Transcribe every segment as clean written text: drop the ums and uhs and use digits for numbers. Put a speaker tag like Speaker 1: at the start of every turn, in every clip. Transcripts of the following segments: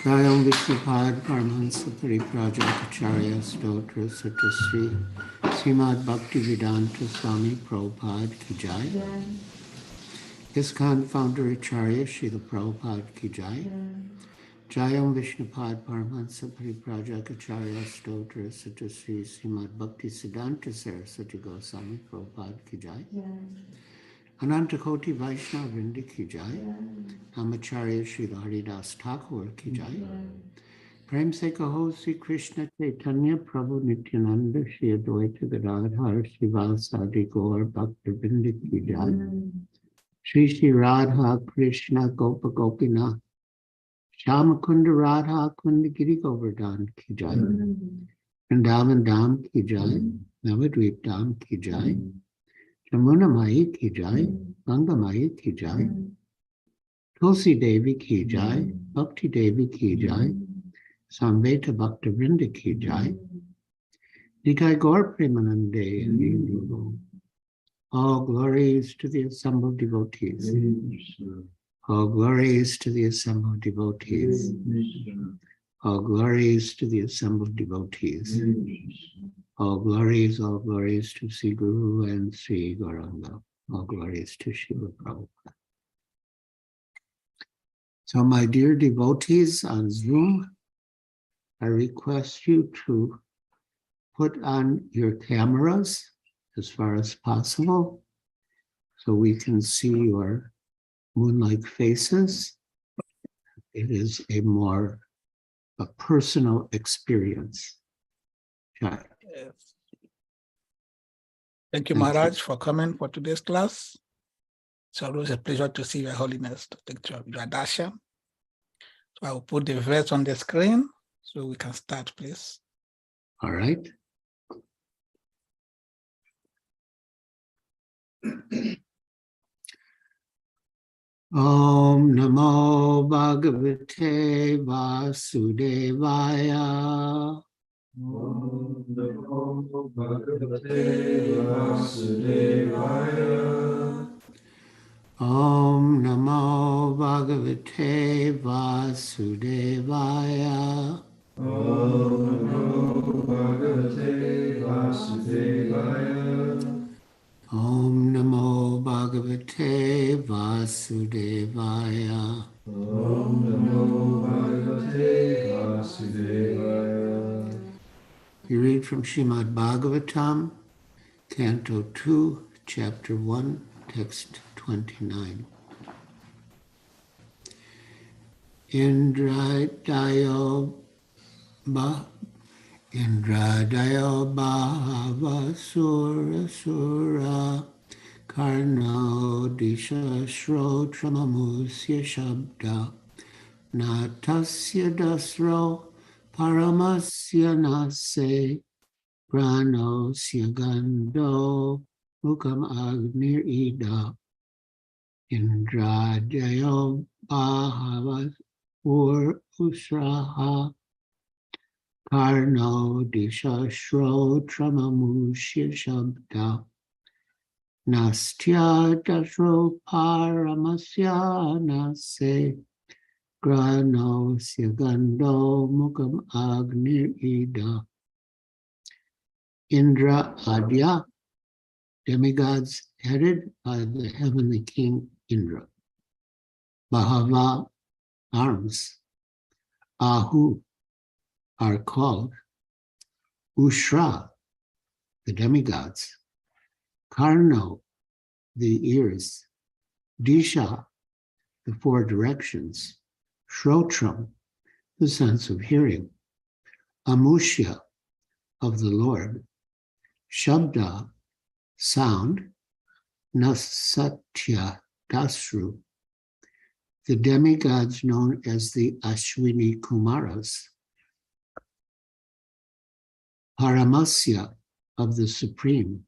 Speaker 1: Jayam Vishnupad Paramahansa Prajakacharya Stotra Satasri Srimad Bhakti Vedanta Swami Prabhupada Ki Jai. ISKCON Founder Acharya Srila Prabhupada Ki Jai. Jayam Vishnupad Paramahansa Prajakacharya Stotra Satasri Srimad Bhakti Siddhanta Saraswati Goswami Prabhupada Ki Jai. Anantakoti Vaishnava Vrinda Ki Jai. Namacharya Srila Haridas Thakur Ki Jai. Prem Se Kaho Sri Krishna Chaitanya Prabhu Nityananda Shri Advaita Gadadhar Srivasadi Gaur Bhakta Vrinda Ki Jai. Shri Shri Radha Krishna Gopa Gopinath Shyamakunda Radha Kunda Giri Govardhan Ki Jai. Vrindavan Dham Ki Jai. Navadvip Dham Ki Jai. Jamuna Mai Ki Jai. Ganga Mai Ki Jai. Tulsi Devi Ki Jai. Bhakti Devi Ki Jai. Samveta Bhakta Vrinda Ki Jai. Nitai Gaur Premanande. All glories to the assembled devotees. All glories to the assembled devotees. All glories to the assembled devotees. All glories to Sri Guru and Sri Gauranga. All glories to Srila Prabhupada. So my dear devotees on Zoom, I request you to put on your cameras as far as possible so we can see your moon-like faces. It is a personal experience. Jai.
Speaker 2: Yes. Thank you, Maharaj, for coming for today's class. It's always a pleasure to see Your Holiness, to take your darshan. So I will put the verse on the screen so we can start, please.
Speaker 1: All right. Om Namo Bhagavate Vasudevaya.
Speaker 3: Om Namo Bhagavate Vasudevaya.
Speaker 1: Om Namo Bhagavate Vasudevaya.
Speaker 3: Om Namo Bhagavate Vasudevaya.
Speaker 1: Om Namo Bhagavate Vasudevaya.
Speaker 3: Om Namo Bhagavate Vasudevaya.
Speaker 1: We read from Srimad Bhagavatam, Canto 2, Chapter 1, Text 29. Indradayo Bhava Sura Sura Karno Disha Shrotramamusya Shabda Natasya Dasro Paramasya Nase Pranosya Gando Mukam Agnir Ida Indradayo Bhava Usraha Karno Disha Shrotramamusya Shabda Nastya Dasro Paramasya Nase Grano Sigando Mukam Agnir Ida. Indra Adya, demigods headed by the heavenly king Indra. Bahava, arms. Ahu, are called. Ushra, the demigods. Karno, the ears. Disha, the four directions. Shrotram, the sense of hearing. Amushya, of the Lord. Shabda, sound. Nasatya, Dasru, the demigods known as the Ashwini Kumaras. Paramasya, of the Supreme.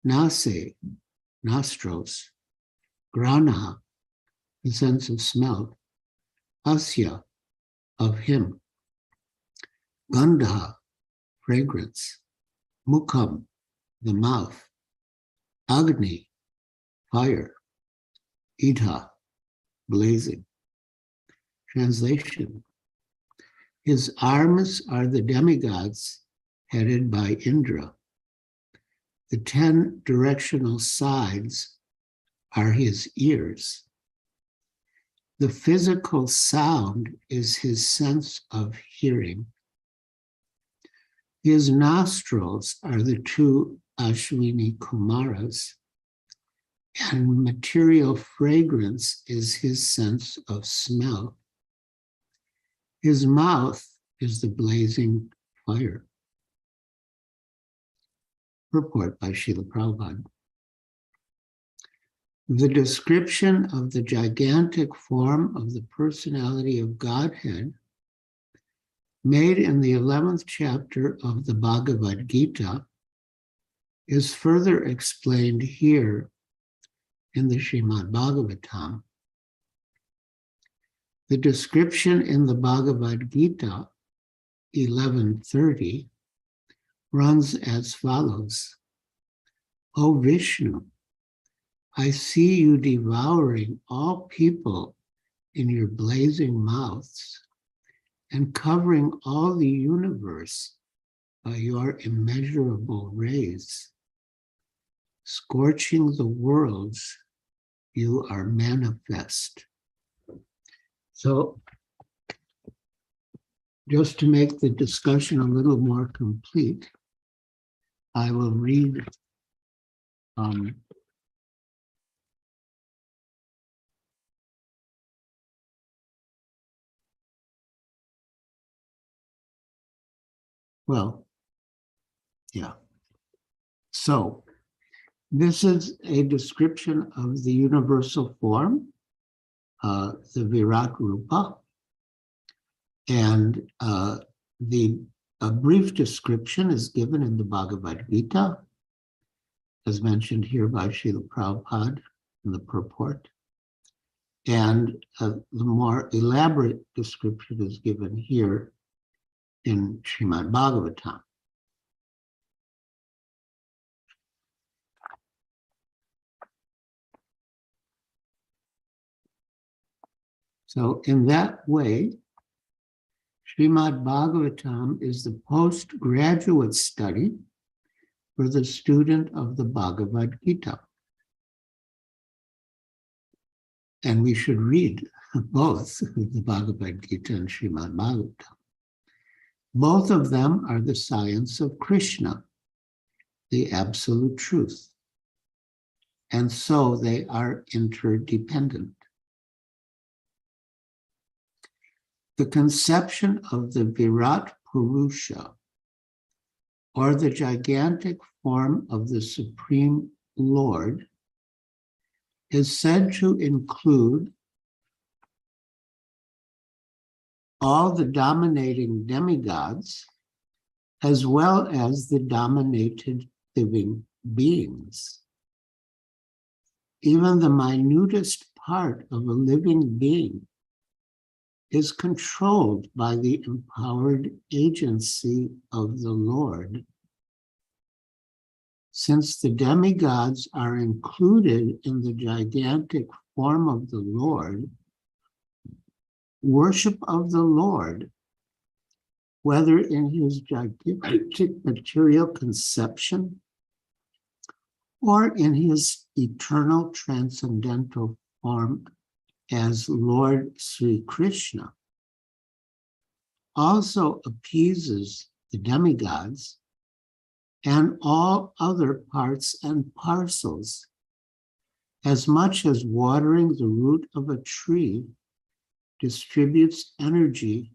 Speaker 1: Nase, nostrils. Grana, the sense of smell. Asya, of him. Gandha, fragrance. Mukham, the mouth. Agni, fire. Ita, blazing. Translation. His arms are the demigods headed by Indra. The 10 directional sides are his ears. The physical sound is his sense of hearing. His nostrils are the two Ashwini Kumaras, and material fragrance is his sense of smell. His mouth is the blazing fire. Purport by Srila Prabhupada. The description of the gigantic form of the personality of Godhead made in the 11th chapter of the Bhagavad Gita is further explained here in the Srimad Bhagavatam. The description in the Bhagavad Gita 11:30 runs as follows. O Vishnu, I see you devouring all people in your blazing mouths and covering all the universe by your immeasurable rays. Scorching the worlds, you are manifest. So, just to make the discussion a little more complete, I will read Well, yeah. So this is a description of the universal form, the Virat Rupa, and a brief description is given in the Bhagavad Gita, as mentioned here by Srila Prabhupada in the purport. And the more elaborate description is given here in Srimad Bhagavatam. So in that way, Srimad Bhagavatam is the postgraduate study for the student of the Bhagavad Gita. And we should read both the Bhagavad Gita and Srimad Bhagavatam. Both of them are the science of Krishna, the absolute truth. And so they are interdependent. The conception of the Virat Purusha, or the gigantic form of the Supreme Lord, is said to include all the dominating demigods, as well as the dominated living beings. Even the minutest part of a living being is controlled by the empowered agency of the Lord. Since the demigods are included in the gigantic form of the Lord, worship of the Lord, whether in his gigantic material conception or in his eternal transcendental form as Lord Sri Krishna, also appeases the demigods and all other parts and parcels, as much as watering the root of a tree distributes energy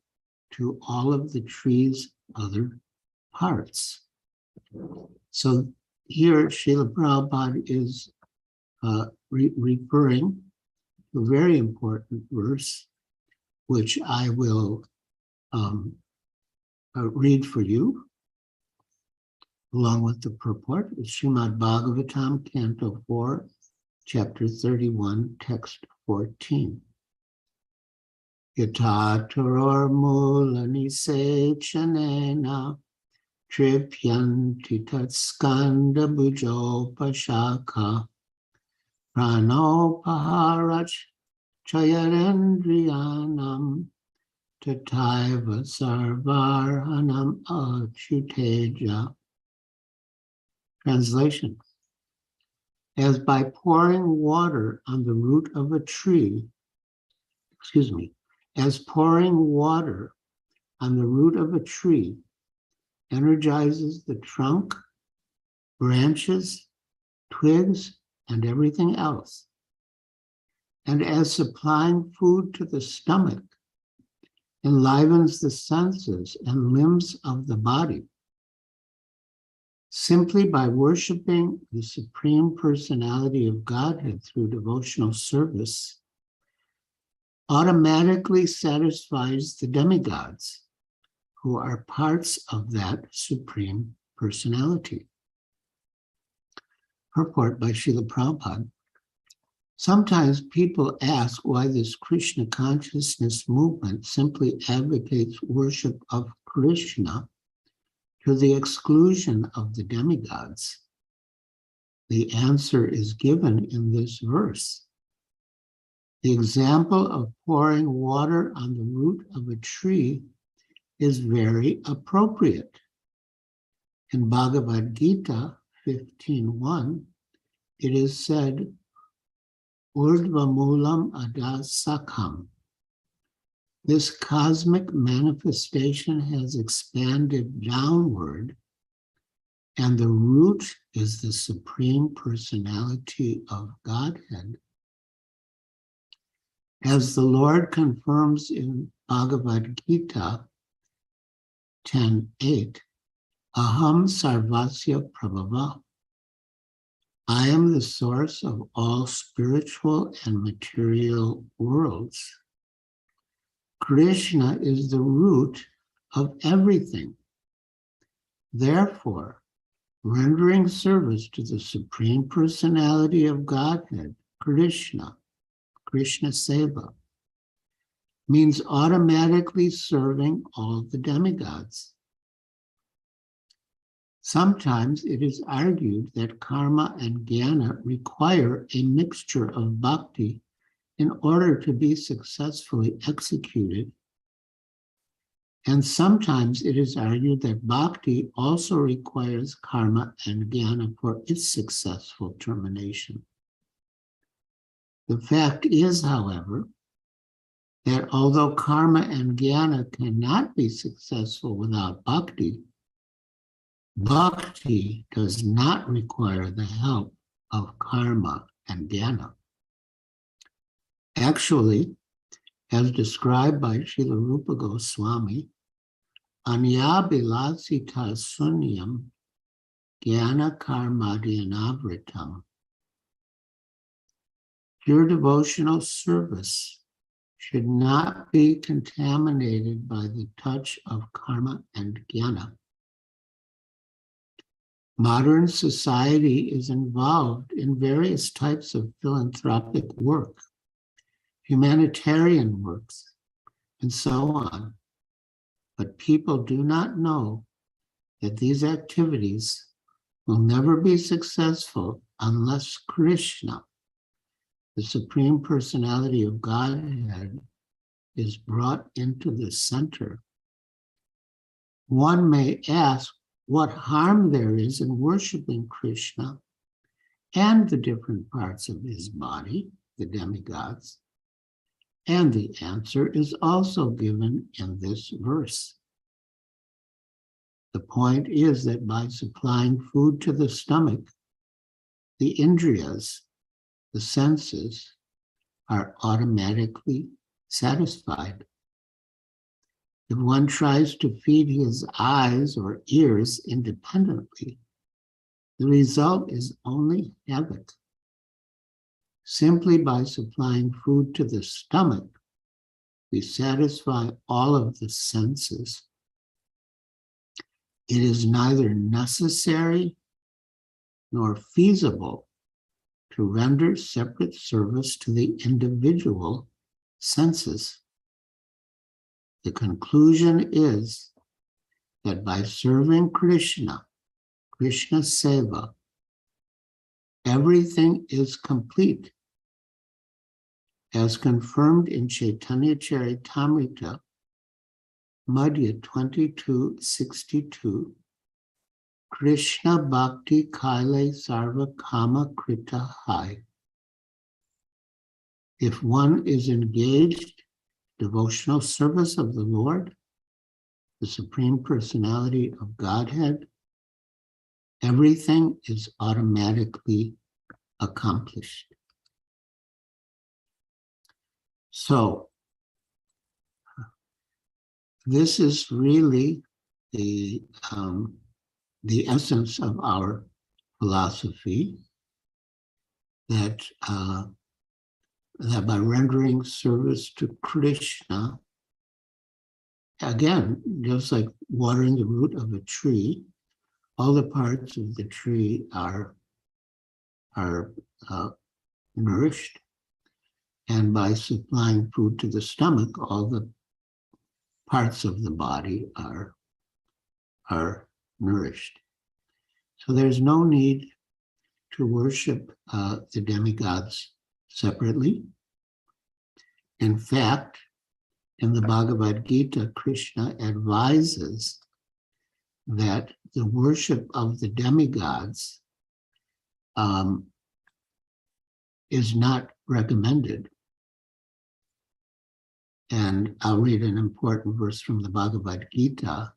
Speaker 1: to all of the tree's other parts. So here Srila Prabhupada is referring to a very important verse, which I will read for you, along with the purport. It's Srimad Bhagavatam, Canto 4, Chapter 31, Text 14. Yata toror mulani sechanena tripyanti tat skanda bujo pashaka prano paharach chayarendriyanam tataiva sarvarhanam achyuteja. Translation. As by pouring water on the root of a tree, as pouring water on the root of a tree energizes the trunk, branches, twigs, and everything else, and as supplying food to the stomach enlivens the senses and limbs of the body, simply by worshiping the Supreme Personality of Godhead through devotional service, automatically satisfies the demigods, who are parts of that Supreme Personality. Purport by Srila Prabhupada. Sometimes people ask why this Krishna consciousness movement simply advocates worship of Krishna to the exclusion of the demigods. The answer is given in this verse. The example of pouring water on the root of a tree is very appropriate. In Bhagavad Gita 15:1, it is said, Urdhva Moolam Adasakham. This cosmic manifestation has expanded downward, and the root is the Supreme Personality of Godhead. As the Lord confirms in Bhagavad Gita 10:8, Aham sarvasya prabhava. I am the source of all spiritual and material worlds. Krishna is the root of everything. Therefore, rendering service to the Supreme Personality of Godhead, Krishna, Krishna Seva, means automatically serving all the demigods. Sometimes it is argued that karma and jnana require a mixture of bhakti in order to be successfully executed. And sometimes it is argued that bhakti also requires karma and jnana for its successful termination. The fact is, however, that although karma and jnana cannot be successful without bhakti, bhakti does not require the help of karma and jnana. Actually, as described by Srila Rupa Goswami, anya bilasita sunyam jnana karmadyanavritam. Pure devotional service should not be contaminated by the touch of karma and jnana. Modern society is involved in various types of philanthropic work, humanitarian works, and so on. But people do not know that these activities will never be successful unless Krishna, the Supreme Personality of Godhead, is brought into the center. One may ask what harm there is in worshiping Krishna and the different parts of his body, the demigods. And the answer is also given in this verse. The point is that by supplying food to the stomach, the indriyas, the senses, are automatically satisfied. If one tries to feed his eyes or ears independently, the result is only havoc. Simply by supplying food to the stomach, we satisfy all of the senses. It is neither necessary nor feasible to render separate service to the individual senses. The conclusion is that by serving Krishna, Krishna Seva, everything is complete. As confirmed in Chaitanya Charitamrita, Madhya 22:62, Krishna Bhakti Kaile Sarva Kama Krita Hai. If one is engaged in devotional service of the Lord, the Supreme Personality of Godhead, everything is automatically accomplished. So, this is really the essence of our philosophy, that by rendering service to Krishna, again, just like watering the root of a tree, all the parts of the tree are nourished, and by supplying food to the stomach, all the parts of the body are nourished. So there's no need to worship the demigods separately. In fact, in the Bhagavad Gita, Krishna advises that the worship of the demigods is not recommended. And I'll read an important verse from the Bhagavad Gita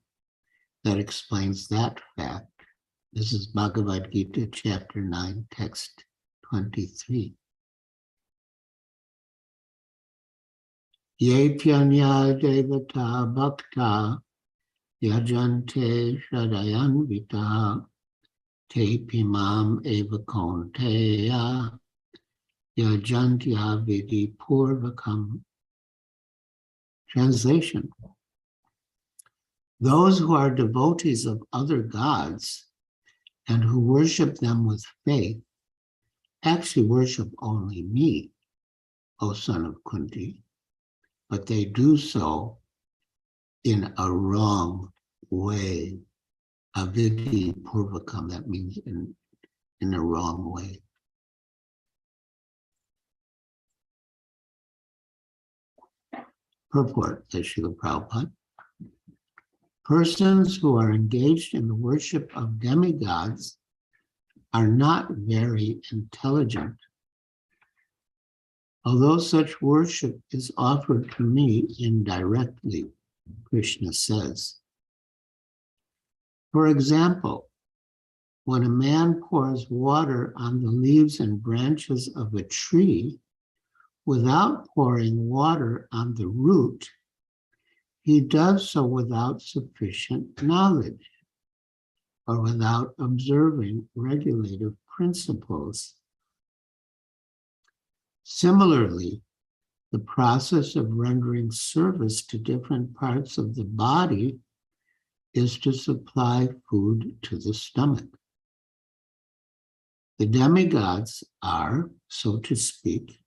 Speaker 1: that explains that fact. This is Bhagavad Gita, chapter 9, text 23. Ye pyanya devata bhakta Yajante Shadayan Vita Te Pimam Eva Konteya Yajantya Vidi Purvakam. Translation: those who are devotees of other gods and who worship them with faith actually worship only me, O son of Kunti, but they do so in a wrong way. Avidi Purvakam, that means in a wrong way. Purport, says Srila Prabhupada. Persons who are engaged in the worship of demigods are not very intelligent. Although such worship is offered to me indirectly, Krishna says. For example, when a man pours water on the leaves and branches of a tree without pouring water on the root, he does so without sufficient knowledge or without observing regulative principles. Similarly, the process of rendering service to different parts of the body is to supply food to the stomach. The demigods are, so to speak,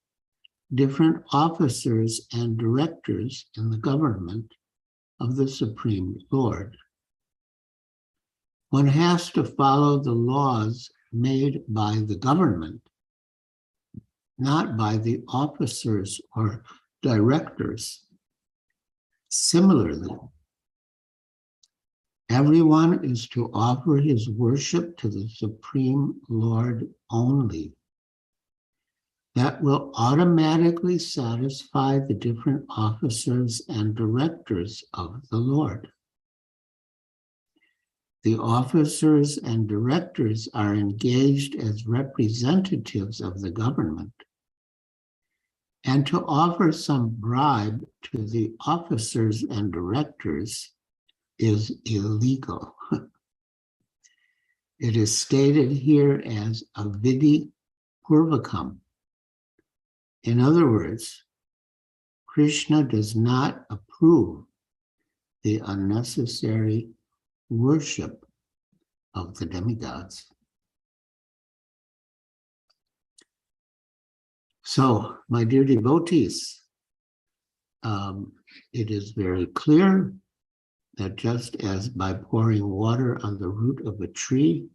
Speaker 1: different officers and directors in the government of the Supreme Lord. One has to follow the laws made by the government, not by the officers or directors. Similarly, everyone is to offer his worship to the Supreme Lord only. That will automatically satisfy the different officers and directors of the Lord. The officers and directors are engaged as representatives of the government, and to offer some bribe to the officers and directors is illegal. It is stated here as avidi purvakam. In other words, Krishna does not approve the unnecessary worship of the demigods. So, my dear devotees, it is very clear that just as by pouring water on the root of a tree,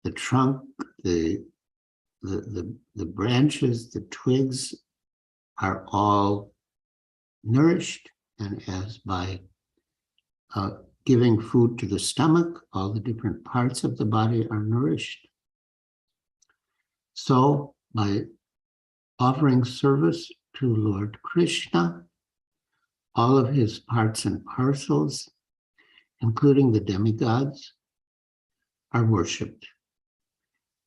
Speaker 1: the trunk, the branches, the twigs are all nourished, and as by giving food to the stomach, all the different parts of the body are nourished. So by offering service to Lord Krishna, all of his parts and parcels, including the demigods, are worshipped.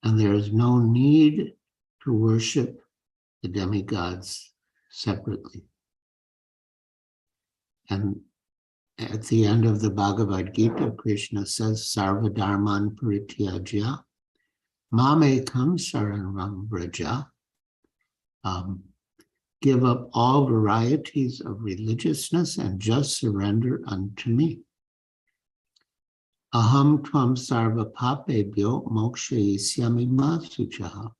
Speaker 1: And there is no need to worship the demigods separately. And at the end of the Bhagavad Gita, Krishna says, Sarva Dharman Parityajya, Mamekam Saranam Vraja. Give up all varieties of religiousness and just surrender unto me. Aham tvam sarva papebhyo mokshayisyami ma suchaha.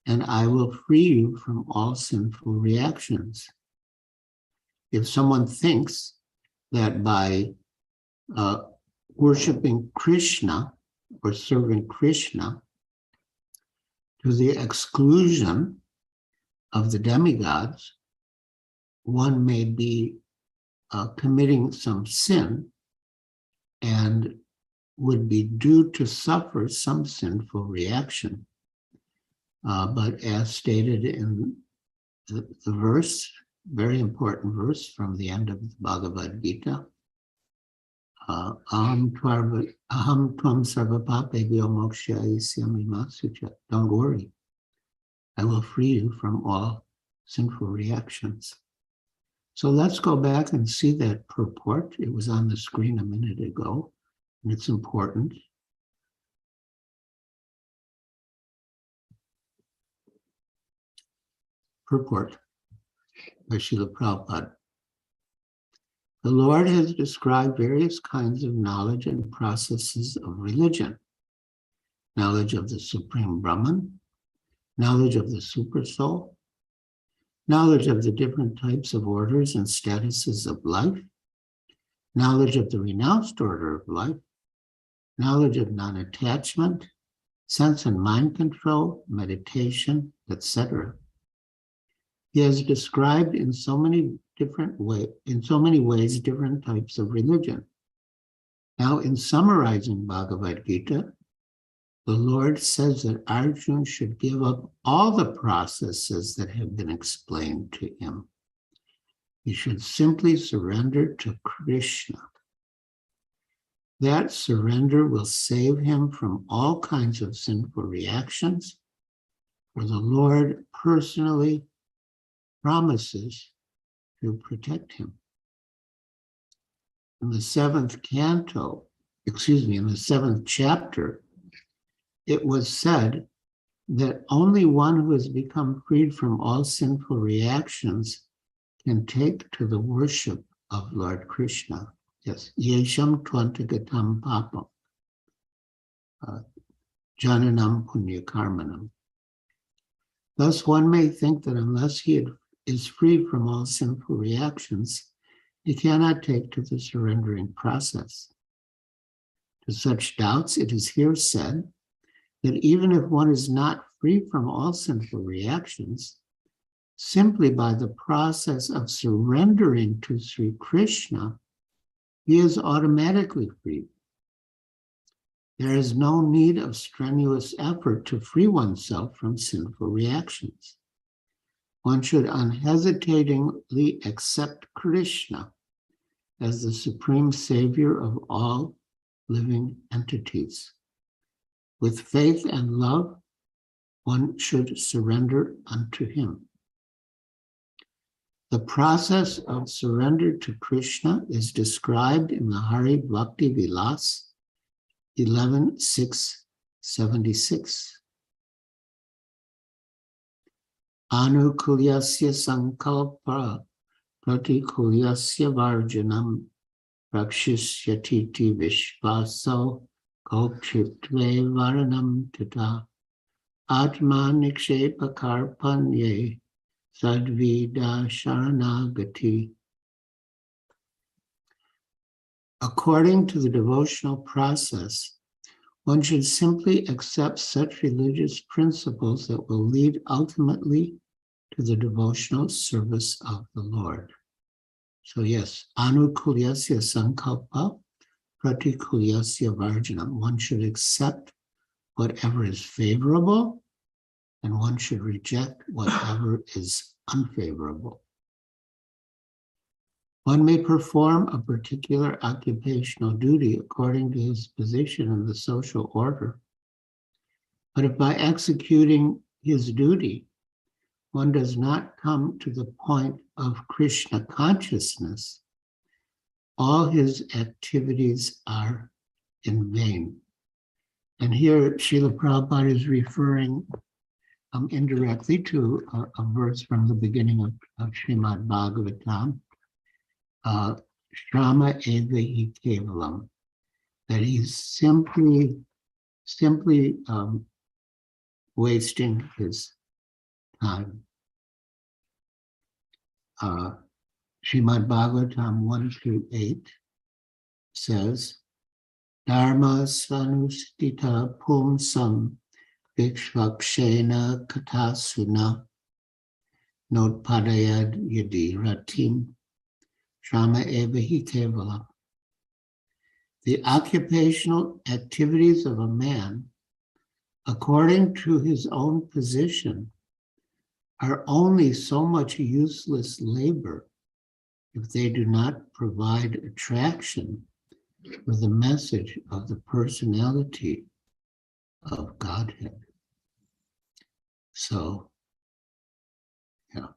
Speaker 1: And I will free you from all sinful reactions. If someone thinks that by worshiping Krishna or serving Krishna to the exclusion of the demigods, one may be committing some sin and would be due to suffer some sinful reaction. But as stated in the verse, very important verse from the end of the Bhagavad Gita, Aham tvam sarva papebhyo mokshayisyami ma sucha. Don't worry, I will free you from all sinful reactions. So let's go back and see that purport. It was on the screen a minute ago, and it's important. Purport by Srila Prabhupada. The Lord has described various kinds of knowledge and processes of religion. Knowledge of the Supreme Brahman, knowledge of the Supersoul, knowledge of the different types of orders and statuses of life, knowledge of the renounced order of life, knowledge of non-attachment, sense and mind control, meditation, etc. He has described in so many ways different types of religion. Now, in summarizing Bhagavad Gita, the Lord says that Arjuna should give up all the processes that have been explained to him. He should simply surrender to Krishna. That surrender will save him from all kinds of sinful reactions, for the Lord personally promises to protect him. In the seventh chapter, it was said that only one who has become freed from all sinful reactions can take to the worship of Lord Krishna. Yes, yesham twantagatam papam, jananam punya karmanam. Thus, one may think that unless he is free from all sinful reactions, he cannot take to the surrendering process. To such doubts, it is here said that even if one is not free from all sinful reactions, simply by the process of surrendering to Sri Krishna, he is automatically free. There is no need of strenuous effort to free oneself from sinful reactions. One should unhesitatingly accept Krishna as the supreme savior of all living entities. With faith and love, one should surrender unto him. The process of surrender to Krishna is described in the Hari Bhakti Vilas 11.676. Anukulyasya sankalpa pratikulyasya varjanam rakshishyatiti vishvaso Kopchitve varanam tata atma nikshepa karpanye sadvida sharanagati. According to the devotional process, one should simply accept such religious principles that will lead ultimately to the devotional service of the Lord. So yes, anukulyasya sankalpa pratikulyasya varjanam. One should accept whatever is favorable, and one should reject whatever is unfavorable. One may perform a particular occupational duty according to his position in the social order, but if by executing his duty, one does not come to the point of Krishna consciousness, all his activities are in vain. And here Srila Prabhupada is referring indirectly to a verse from the beginning of Srimad Bhagavatam, Shrama eva hi kevalam, that he's simply wasting his time. Srimad Bhagavatam 1-8 says, Dharma svanustita pumsam vikshvakshena katasuna notpadayad yadi ratim Shrama eva hi kevalam. The occupational activities of a man, according to his own position, are only so much useless labor if they do not provide attraction for the message of the personality of Godhead. So, yeah.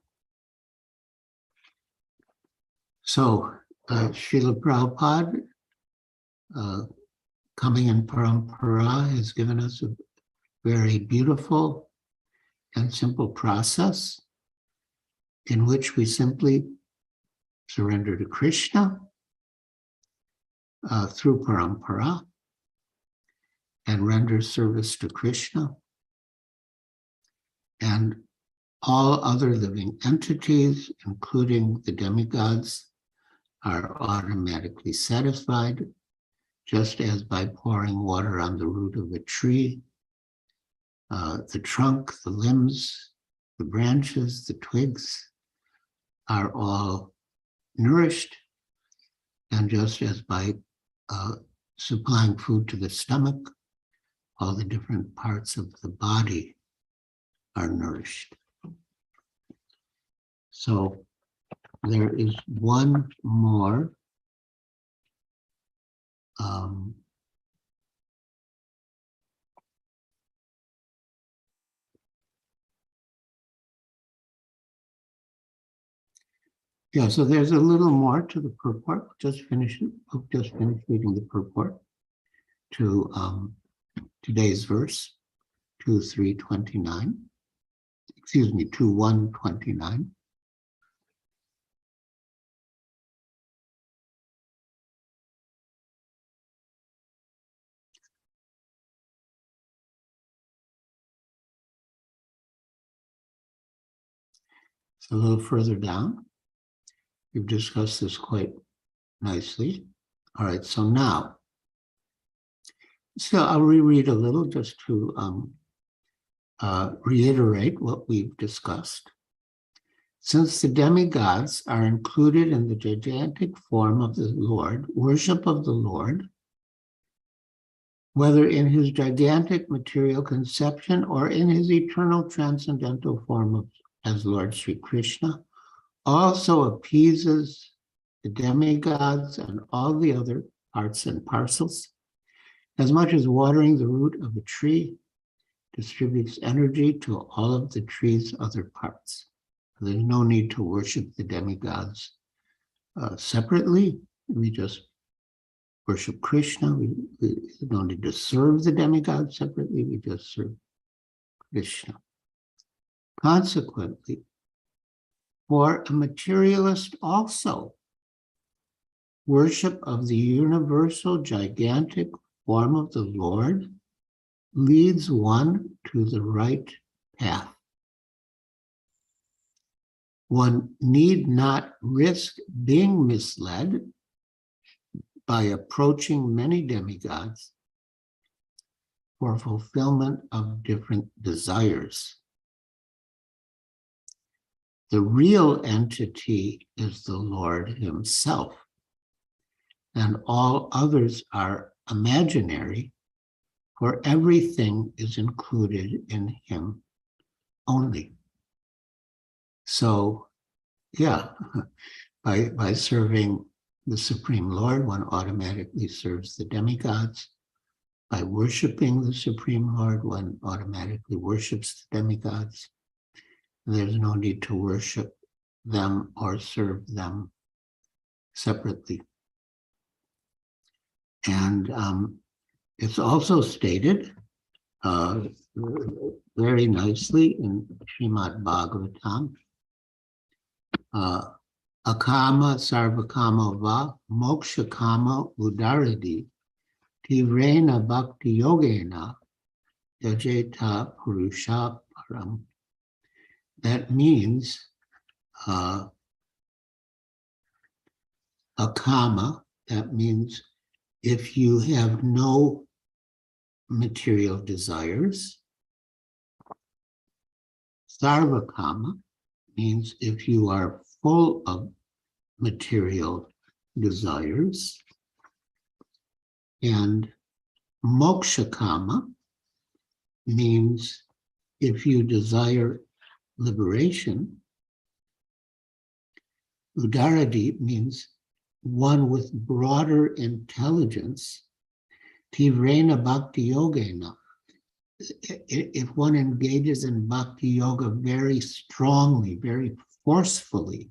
Speaker 1: So Srila Prabhupada, coming in Parampara, has given us a very beautiful and simple process in which we simply surrender to Krishna through Parampara and render service to Krishna, and all other living entities, including the demigods, are automatically satisfied, just as by pouring water on the root of a tree, the trunk, the limbs, the branches, the twigs are all nourished, and just as by supplying food to the stomach, all the different parts of the body are nourished. So there is one more yeah, so there's a little more to the purport. Just finished reading the purport to today's verse, 2:329. Excuse me, 2:129. So a little further down, we've discussed this quite nicely. All right, so now, so I'll reread a little just to reiterate what we've discussed. Since the demigods are included in the gigantic form of the Lord, worship of the Lord, whether in his gigantic material conception or in his eternal transcendental form as Lord Sri Krishna, also appeases the demigods and all the other parts and parcels, as much as watering the root of a tree distributes energy to all of the tree's other parts. There's no need to worship the demigods separately. We just worship Krishna. We don't need to serve the demigods separately. We just serve Krishna. Consequently, for a materialist also, worship of the universal gigantic form of the Lord leads one to the right path. One need not risk being misled by approaching many demigods for fulfillment of different desires. The real entity is the Lord himself, and all others are imaginary, for everything is included in him only. So, yeah, by serving the Supreme Lord, one automatically serves the demigods. By worshiping the Supreme Lord, one automatically worships the demigods. There's no need to worship them or serve them separately. And it's also stated very nicely in Srimad Bhagavatam, Akama sarvakama va moksha kama udaradi tivrena bhakti yogena yajeta purusha param. That means akama, that means if you have no material desires. Sarvakama means if you are full of material desires. And mokshakama means if you desire liberation. Udaradi means one with broader intelligence. Tivrena bhakti yogena. If one engages in bhakti yoga very strongly, very forcefully,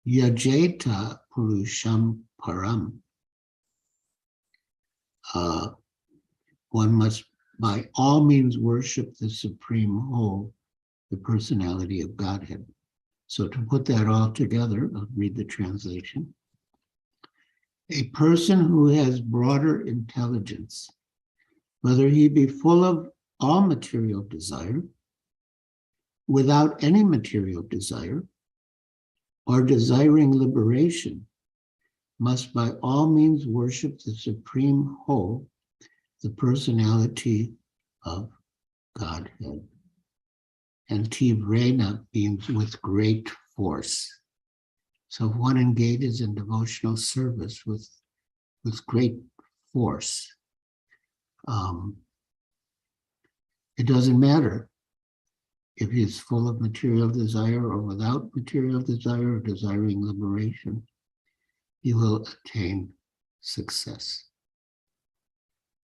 Speaker 1: Yajeta Purusham Param. One must by all means worship the supreme whole, the personality of Godhead. So to put that all together, I'll read the translation. A person who has broader intelligence, whether he be full of all material desire, without any material desire, or desiring liberation, must by all means worship the supreme whole, the personality of Godhead. And Tivrena means with great force. So if one engages in devotional service with great force, it doesn't matter if he's full of material desire or without material desire or desiring liberation, he will attain success.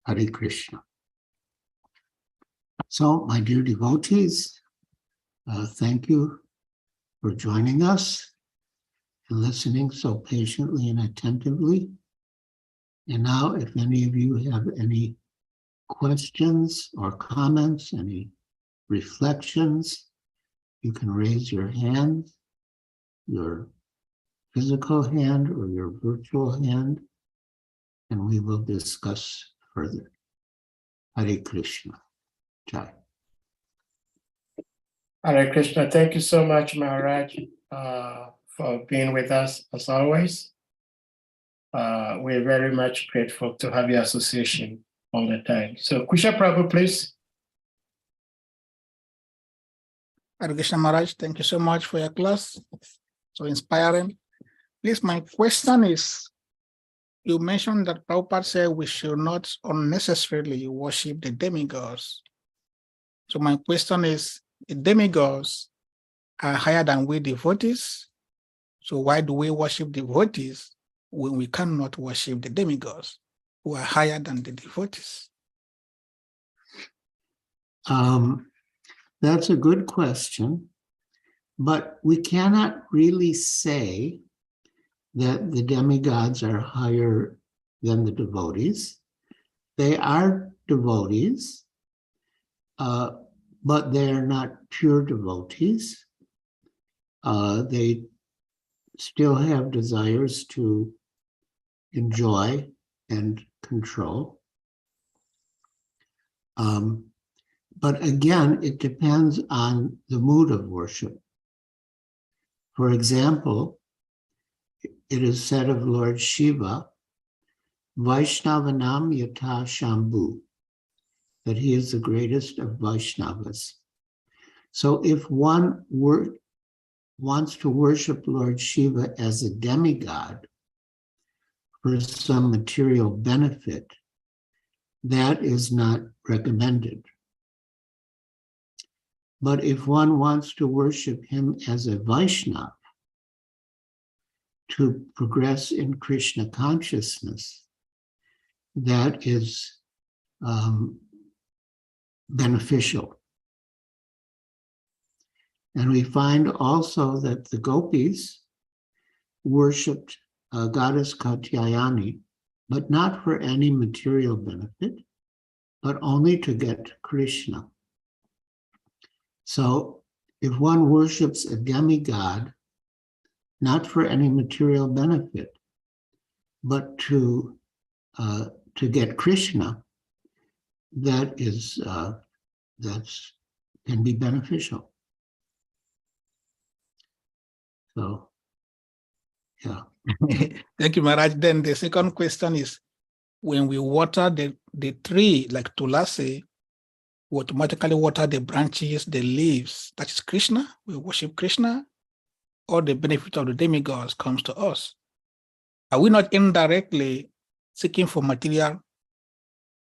Speaker 1: Hare Krishna. So, my dear devotees, thank you for joining us and listening so patiently and attentively. And now, if any of you have any questions or comments, any reflections, you can raise your hand, your physical hand or your virtual hand, and we will discuss further. Hare Krishna. Jai.
Speaker 4: Hare Krishna. Thank you so much, Maharaj, for being with us as always. We're very much grateful to have your association all the time. So, Kusha Prabhu, please.
Speaker 2: Hare Krishna Maharaj, thank you so much for your class. So inspiring. Please, my question is, you mentioned that Prabhupada said we should not unnecessarily worship the demigods. So my question is, the demigods are higher than we devotees. So why do we worship devotees when we cannot worship the demigods who are higher than the devotees?
Speaker 1: That's a good question, but we cannot really say that the demigods are higher than the devotees. They are devotees, but they are not pure devotees. They still have desires to enjoy and control. But again, it depends on the mood of worship. For example, it is said of Lord Shiva, Vaishnavanam Yata Shambhu, that he is the greatest of Vaishnavas. So if one wants to worship Lord Shiva as a demigod for some material benefit, that is not recommended. But if one wants to worship him as a Vaishnava, to progress in Krishna consciousness, that is beneficial. And we find also that the gopis worshipped goddess Katyayani, but not for any material benefit, but only to get Krishna. So if one worships a demigod, not for any material benefit, but to get Krishna, that can be beneficial. So, yeah.
Speaker 2: Thank you, Maharaj. Then the second question is, when we water the tree, like Tulasi, we automatically water the branches, the leaves. That is Krishna. We worship Krishna. All the benefit of the demigods comes to us. Are we not indirectly seeking for material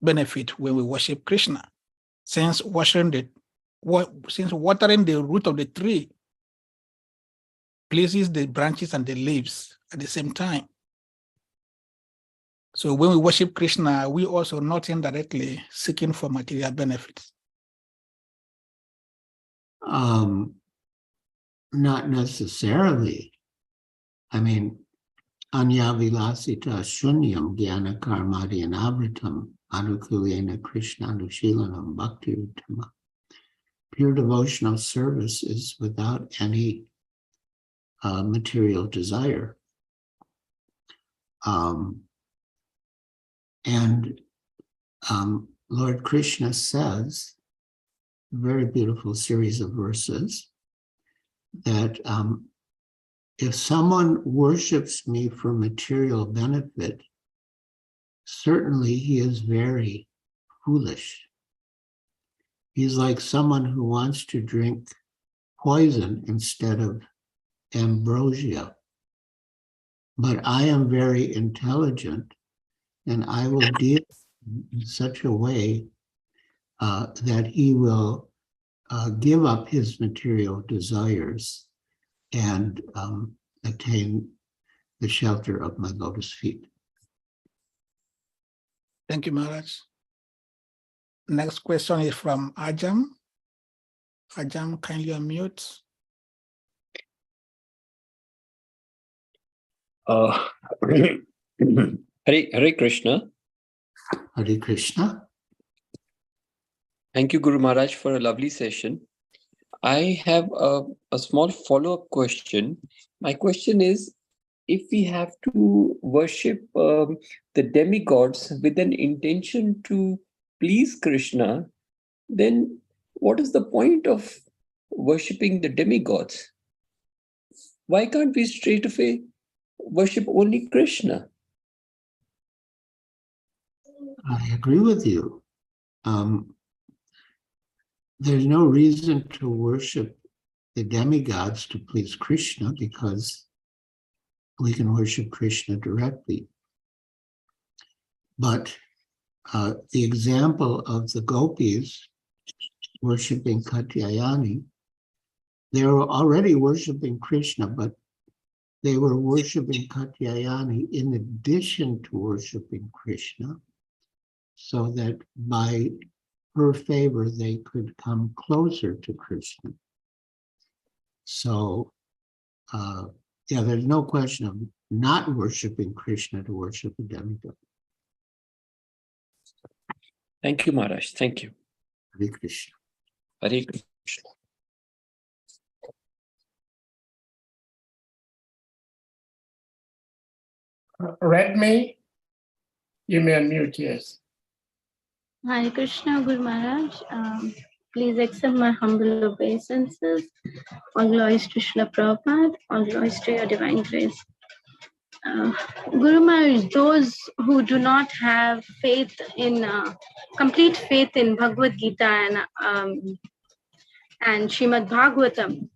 Speaker 2: benefit when we worship Krishna? Since watering the root of the tree pleases the branches and the leaves at the same time. So when we worship Krishna, we also not indirectly seeking for material benefits.
Speaker 1: Not necessarily. I mean, Anyavilasita Shunyam Jnana Karmadi Anavritam Anukulena Krishna Anushilanam Bhakti Uttama. Pure devotional service is without any material desire. Lord Krishna says, a very beautiful series of verses, that if someone worships me for material benefit, certainly he is very foolish. He's like someone who wants to drink poison instead of ambrosia. But I am very intelligent, and I will deal in such a way that he will give up his material desires and attain the shelter of my lotus feet.
Speaker 2: Thank you, Maharaj. Next question is from Ajam. Ajam, kindly unmute.
Speaker 5: Hare Krishna.
Speaker 1: Hare Krishna.
Speaker 5: Thank you, Guru Maharaj, for a lovely session. I have a small follow-up question. My question is, if we have to worship the demigods with an intention to please Krishna, then what is the point of worshipping the demigods? Why can't we straight away worship only Krishna?
Speaker 1: I agree with you. There's no reason to worship the demigods to please Krishna, because we can worship Krishna directly. But the example of the gopis worshiping Katyayani, they were already worshiping Krishna, but they were worshiping Katyayani in addition to worshiping Krishna, so that by her favor they could come closer to Krishna. So, yeah, there's no question of not worshiping Krishna to worship a demigod.
Speaker 5: Thank you, Maharaj. Thank you.
Speaker 1: Hare Krishna.
Speaker 5: Hare Krishna.
Speaker 4: Redmi, you may unmute, yes.
Speaker 6: Hare Krishna, Guru Maharaj. Please accept my humble obeisances. All glories to Srila Prabhupada. All glories to your divine grace. Guru Maharaj, those who do not have faith in, complete faith in Bhagavad Gita and Srimad Bhagavatam,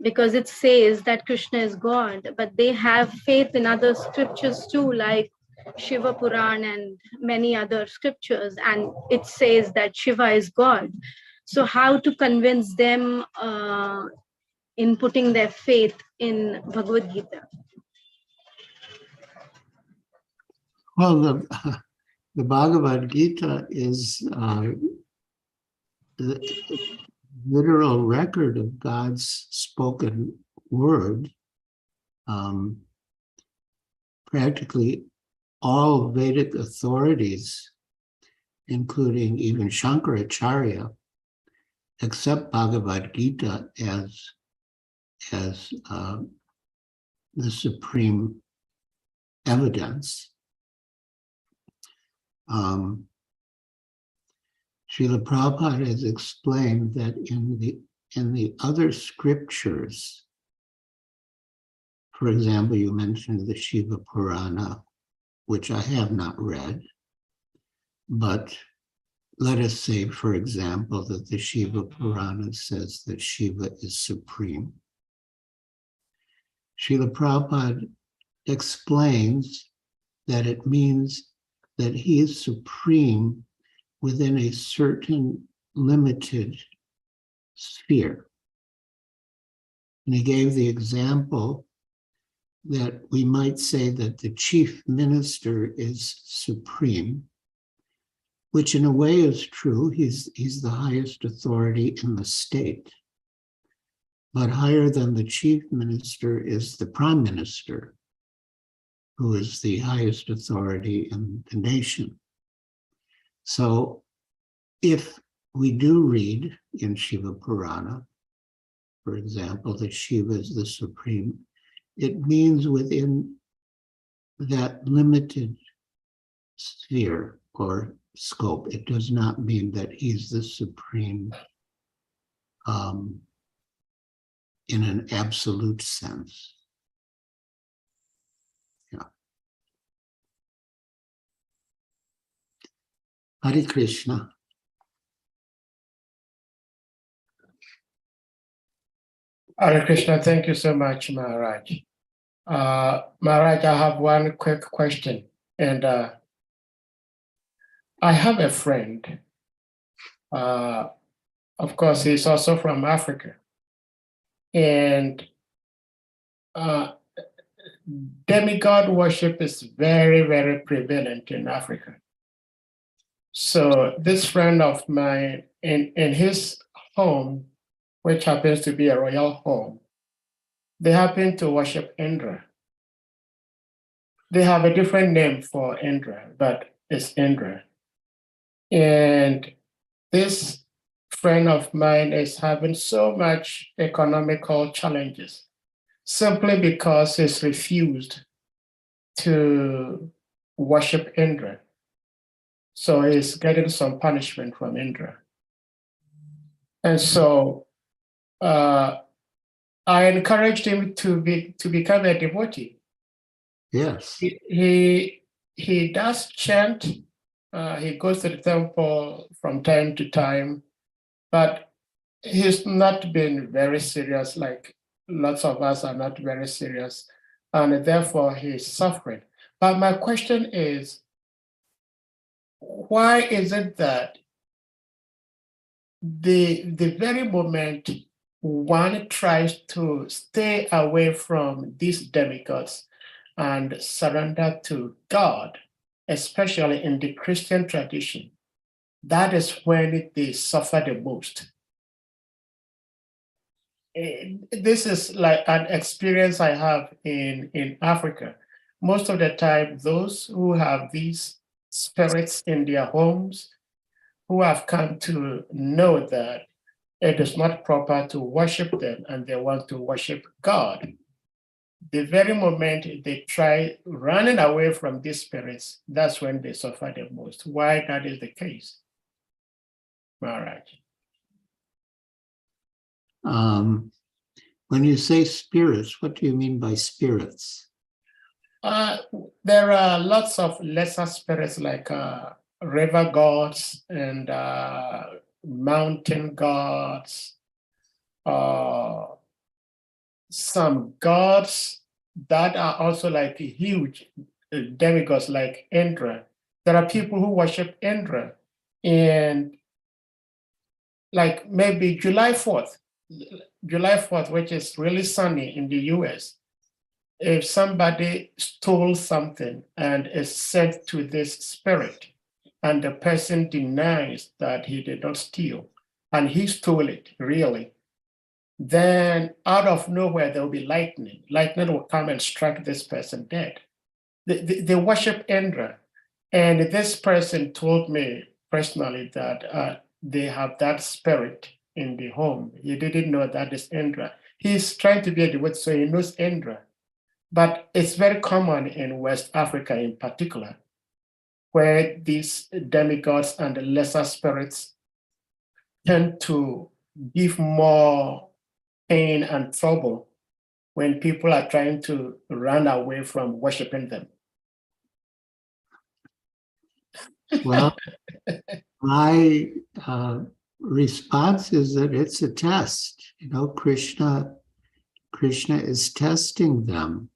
Speaker 6: because it says that Krishna is God, but they have faith in other scriptures too, like Shiva Puran and many other scriptures, and it says that Shiva is God. So how to convince them in putting their faith in Bhagavad Gita?
Speaker 1: Well, the Bhagavad Gita is the literal record of God's spoken word. Practically all Vedic authorities, including even Shankaracharya, accept Bhagavad Gita as the supreme evidence. Srila Prabhupada has explained that in the other scriptures, for example, you mentioned the Shiva Purana, which I have not read, but let us say, for example, that the Shiva Purana says that Shiva is supreme. Srila Prabhupada explains that it means that he is supreme within a certain limited sphere. And he gave the example that we might say that the chief minister is supreme, which in a way is true. He's the highest authority in the state. But higher than the chief minister is the prime minister, who is the highest authority in the nation. So if we do read in Shiva Purana, for example, that Shiva is the supreme, it means within that limited sphere or scope. It does not mean that he's the supreme in an absolute sense. Yeah. Hare Krishna.
Speaker 4: Hare Krishna, thank you so much, Maharaj. Maharaj, I have one quick question. And I have a friend. Of course, he's also from Africa. And demigod worship is very, very prevalent in Africa. So this friend of mine, in his home, which happens to be a royal home, they happen to worship Indra. They have a different name for Indra, but it's Indra. And this friend of mine is having so much economical challenges simply because he's refused to worship Indra. So he's getting some punishment from Indra. And so I encouraged him to become a devotee.
Speaker 1: Yes.
Speaker 4: He does chant. He goes to the temple from time to time, but he's not been very serious, like lots of us are not very serious, and therefore he's suffering. But my question is, why is it that the very moment one tries to stay away from these demigods and surrender to God, especially in the Christian tradition, that is when they suffer the most? This is like an experience I have in Africa. Most of the time, those who have these spirits in their homes, who have come to know that it is not proper to worship them and they want to worship God, the very moment they try running away from these spirits, that's when they suffer the most. Why that is the case, Maharaj?
Speaker 1: When you say spirits, what do you mean by spirits?
Speaker 4: There are lots of lesser spirits like river gods and mountain gods, some gods that are also like huge demigods like Indra. There are people who worship Indra, and like maybe July 4th, which is really sunny in the US, if somebody stole something and is sent to this spirit, and the person denies that he did not steal, and he stole it, really, then out of nowhere, there will be lightning. Lightning will come and strike this person dead. They worship Indra. And this person told me personally that they have that spirit in the home. He didn't know that is Indra. He's trying to be a devotee, so he knows Indra. But it's very common in West Africa in particular, where these demigods and the lesser spirits tend to give more pain and trouble when people are trying to run away from worshiping them.
Speaker 1: Well, my response is that it's a test. You know, Krishna is testing them,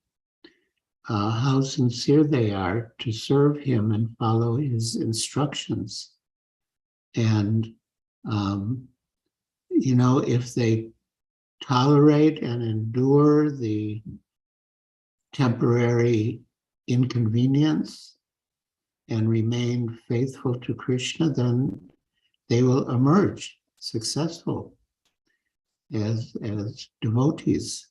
Speaker 1: how sincere they are to serve him and follow his instructions. And, you know, if they tolerate and endure the temporary inconvenience and remain faithful to Krishna, then they will emerge successful. as devotees.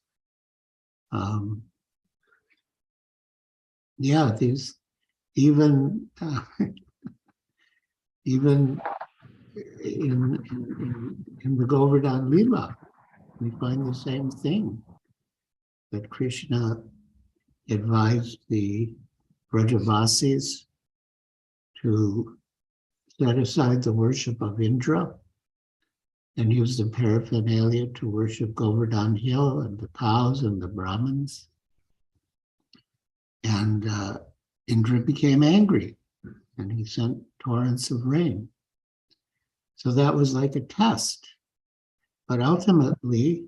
Speaker 1: Yeah, these even even in the Govardhan Lila, we find the same thing, that Krishna advised the Brajavasis to set aside the worship of Indra and use the paraphernalia to worship Govardhan Hill and the cows and the Brahmins. And Indra became angry and he sent torrents of rain. So that was like a test. But ultimately,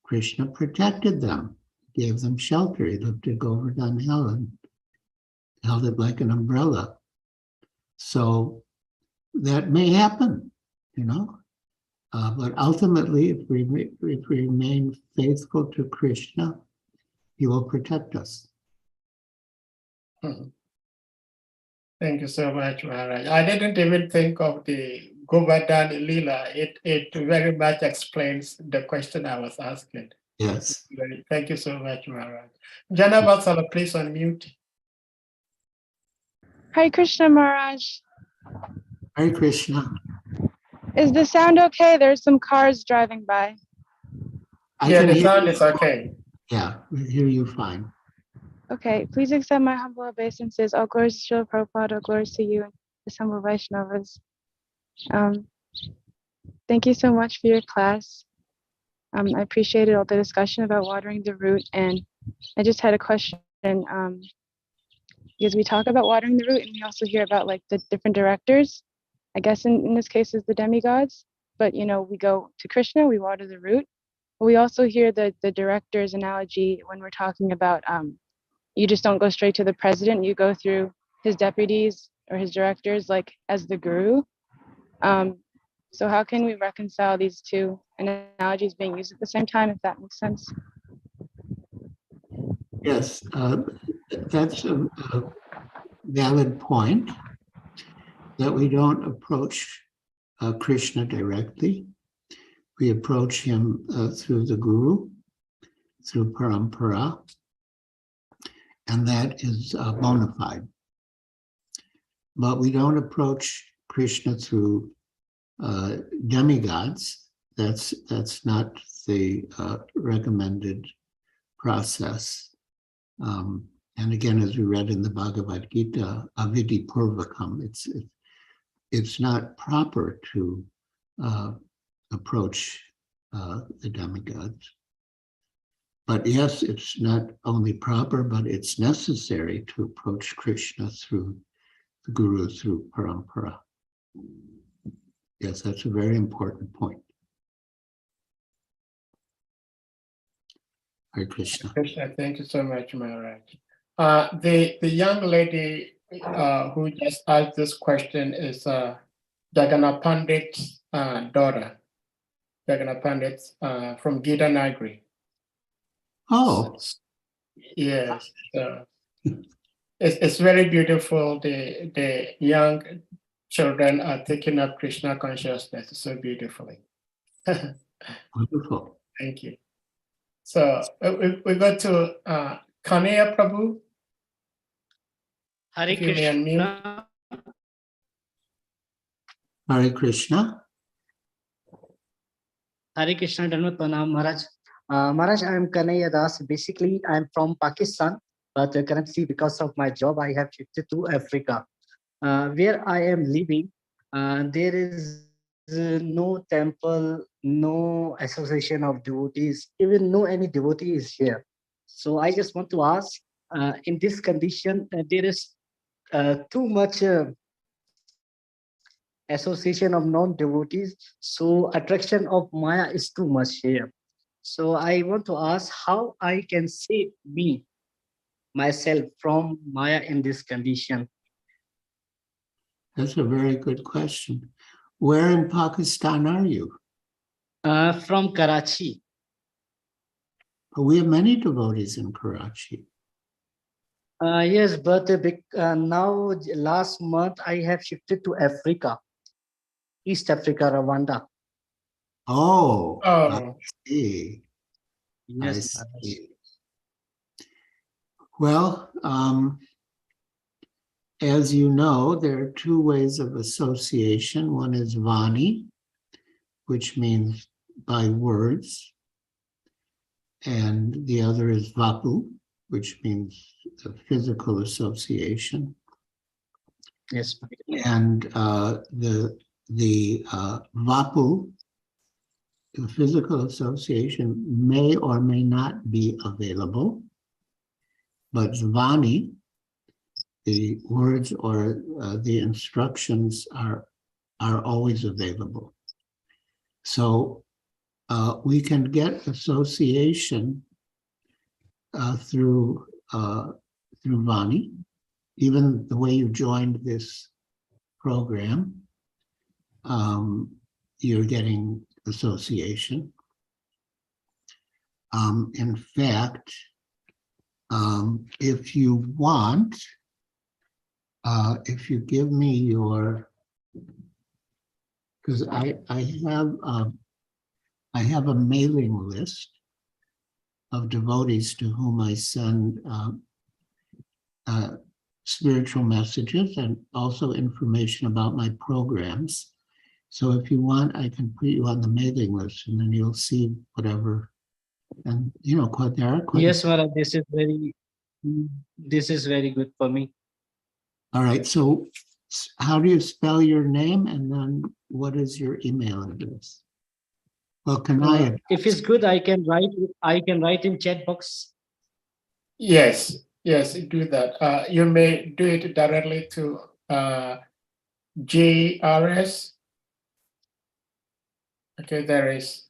Speaker 1: Krishna protected them, gave them shelter. He lifted Govardhan Hill and held it like an umbrella. So that may happen, you know. But ultimately, if we remain faithful to Krishna, he will protect us.
Speaker 4: Thank you so much, Maharaj. I didn't even think of the Govardhan Lila. It very much explains the question I was asking.
Speaker 1: Yes.
Speaker 4: Thank you so much, Maharaj. Jana Vatsala, please unmute.
Speaker 7: Hare Krishna Maharaj.
Speaker 1: Hare Krishna.
Speaker 7: Is the sound okay? There's some cars driving by.
Speaker 4: Yeah, the
Speaker 1: hear
Speaker 4: sound
Speaker 1: you.
Speaker 4: is okay.
Speaker 1: Yeah, we hear you fine.
Speaker 7: Okay, please accept my humble obeisances. All glories to Srila Prabhupada, all glories to you and the humble Vaishnavas. Thank you so much for your class. I appreciated all the discussion about watering the root, and I just had a question. Because we talk about watering the root, and we also hear about like the different directors. I guess in this case is the demigods, but you know, we go to Krishna, we water the root. But we also hear the director's analogy when we're talking about you just don't go straight to the president, you go through his deputies or his directors like as the guru. So how can we reconcile these two analogies being used at the same time, if that makes sense?
Speaker 1: Yes, that's a valid point, that we don't approach Krishna directly. We approach him through the guru, through parampara, and that is bona fide. But we don't approach Krishna through demigods. That's not the recommended process. And again, as we read in the Bhagavad Gita, avidi purvakam, it's not proper to approach the demigods. But yes, it's not only proper, but it's necessary to approach Krishna through the guru, through parampara. Yes, that's a very important point. Hare Krishna.
Speaker 4: Krishna, thank you so much, Maharaj. The young lady who just asked this question is Jagannath Pandit's daughter, Jagannath Pandit from Gita Nagri.
Speaker 1: Oh.
Speaker 4: Yes. It's very beautiful. The young children are taking up Krishna consciousness so beautifully.
Speaker 1: Wonderful.
Speaker 4: Thank you. So we go to Kanaya Prabhu.
Speaker 8: Hare
Speaker 4: If you may unmute.
Speaker 8: Krishna.
Speaker 1: Hare Krishna.
Speaker 8: Hare Krishna, Dhanvat Pranam, Maharaj. Maharaj, I am Kanaya Das. Basically, I am from Pakistan, but currently, because of my job, I have shifted to Africa. Where I am living, there is no temple, no association of devotees, even no any devotee is here. So I just want to ask, in this condition, there is too much association of non-devotees, so attraction of Maya is too much here. So I want to ask how I can save myself from Maya in this condition.
Speaker 1: That's a very good question. Where in Pakistan are you?
Speaker 8: From Karachi.
Speaker 1: We have many devotees in Karachi.
Speaker 8: Yes, but now last month I have shifted to Africa, East Africa, Rwanda.
Speaker 1: Oh, I
Speaker 4: Oh,
Speaker 1: see. I
Speaker 8: Yes, Maharaj.
Speaker 1: see. Well, as you know, there are two ways of association. One is Vani, which means by words, and the other is Vapu, which means a physical association.
Speaker 8: Yes, Maharaj.
Speaker 1: And the Vapu, the physical association, may or may not be available, but Vani, the words or the instructions are always available. So we can get association through Vani, even the way you joined this program, you're getting association. In fact, if you want, if you give me your, because I have a mailing list of devotees to whom I send spiritual messages and also information about my programs. So if you want, I can put you on the mailing list, and then you'll see whatever. And there are quite.
Speaker 8: Yes, Maharaj, this is very good for me.
Speaker 1: All right. So how do you spell your name, and then what is your email address? Well,
Speaker 8: If it's good, I can write in chat box.
Speaker 4: yes, do that. You may do it directly to GRS. Okay, there is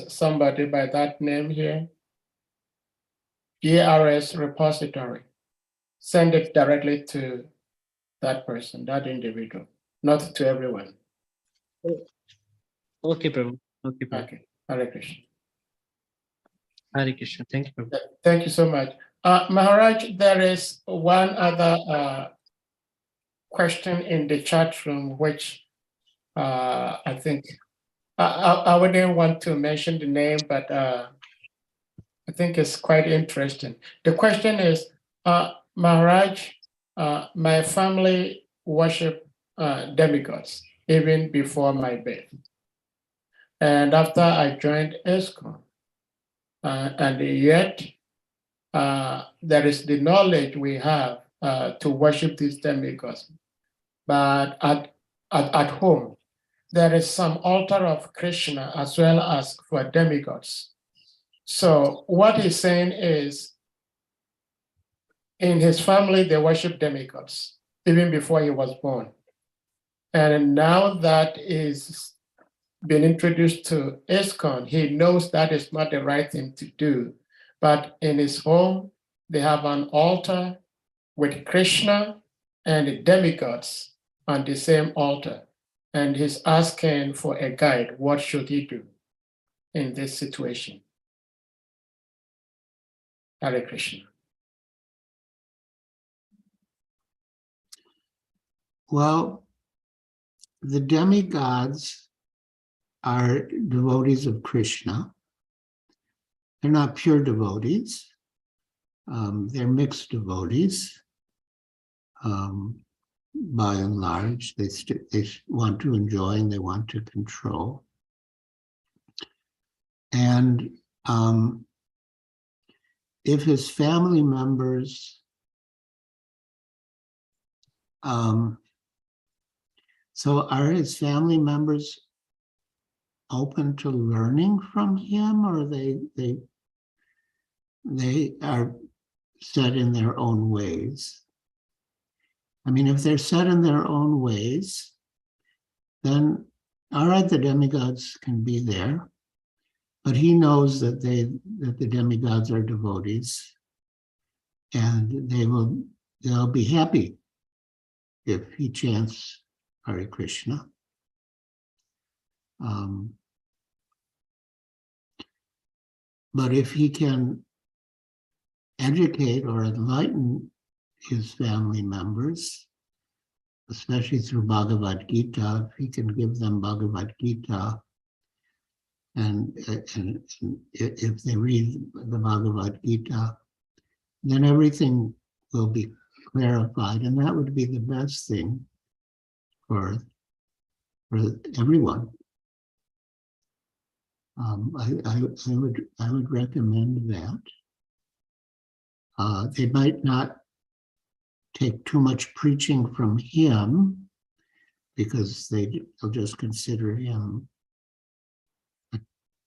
Speaker 4: somebody by that name here. GRS repository. Send it directly to that person, that individual, not to everyone.
Speaker 8: Okay, Prabhu. Okay, Prabhu.
Speaker 4: Okay, Hare Krishna.
Speaker 8: Hare Krishna. Thank you, Prabhu.
Speaker 4: Thank you so much. Maharaj, there is one other question in the chat room, which I think I wouldn't want to mention the name, but I think it's quite interesting. The question is, Maharaj, my family worship demigods even before my birth. And after I joined ISKCON, and yet there is the knowledge we have to worship these demigods. But at home, there is some altar of Krishna as well as for demigods. So what he's saying is, in his family, they worship demigods, even before he was born. And now that is been introduced to ISKCON, he knows that is not the right thing to do. But in his home, they have an altar with Krishna and the demigods on the same altar. And he's asking for a guide. What should he do in this situation? Hare Krishna.
Speaker 1: Well, the demigods are devotees of Krishna. They're not pure devotees. They're mixed devotees. By and large, they want to enjoy and they want to control. And if his family members, so are his family members open to learning from him, or they are set in their own ways? I mean, if they're set in their own ways, then all right, the demigods can be there, but he knows that the demigods are devotees, and they'll be happy if he chants Hare Krishna. But if he can educate or enlighten his family members, especially through Bhagavad Gita, if he can give them Bhagavad Gita, And if they read the Bhagavad Gita, then everything will be clarified, and that would be the best thing for everyone. I would recommend that. They might not take too much preaching from him, because they'll just consider him a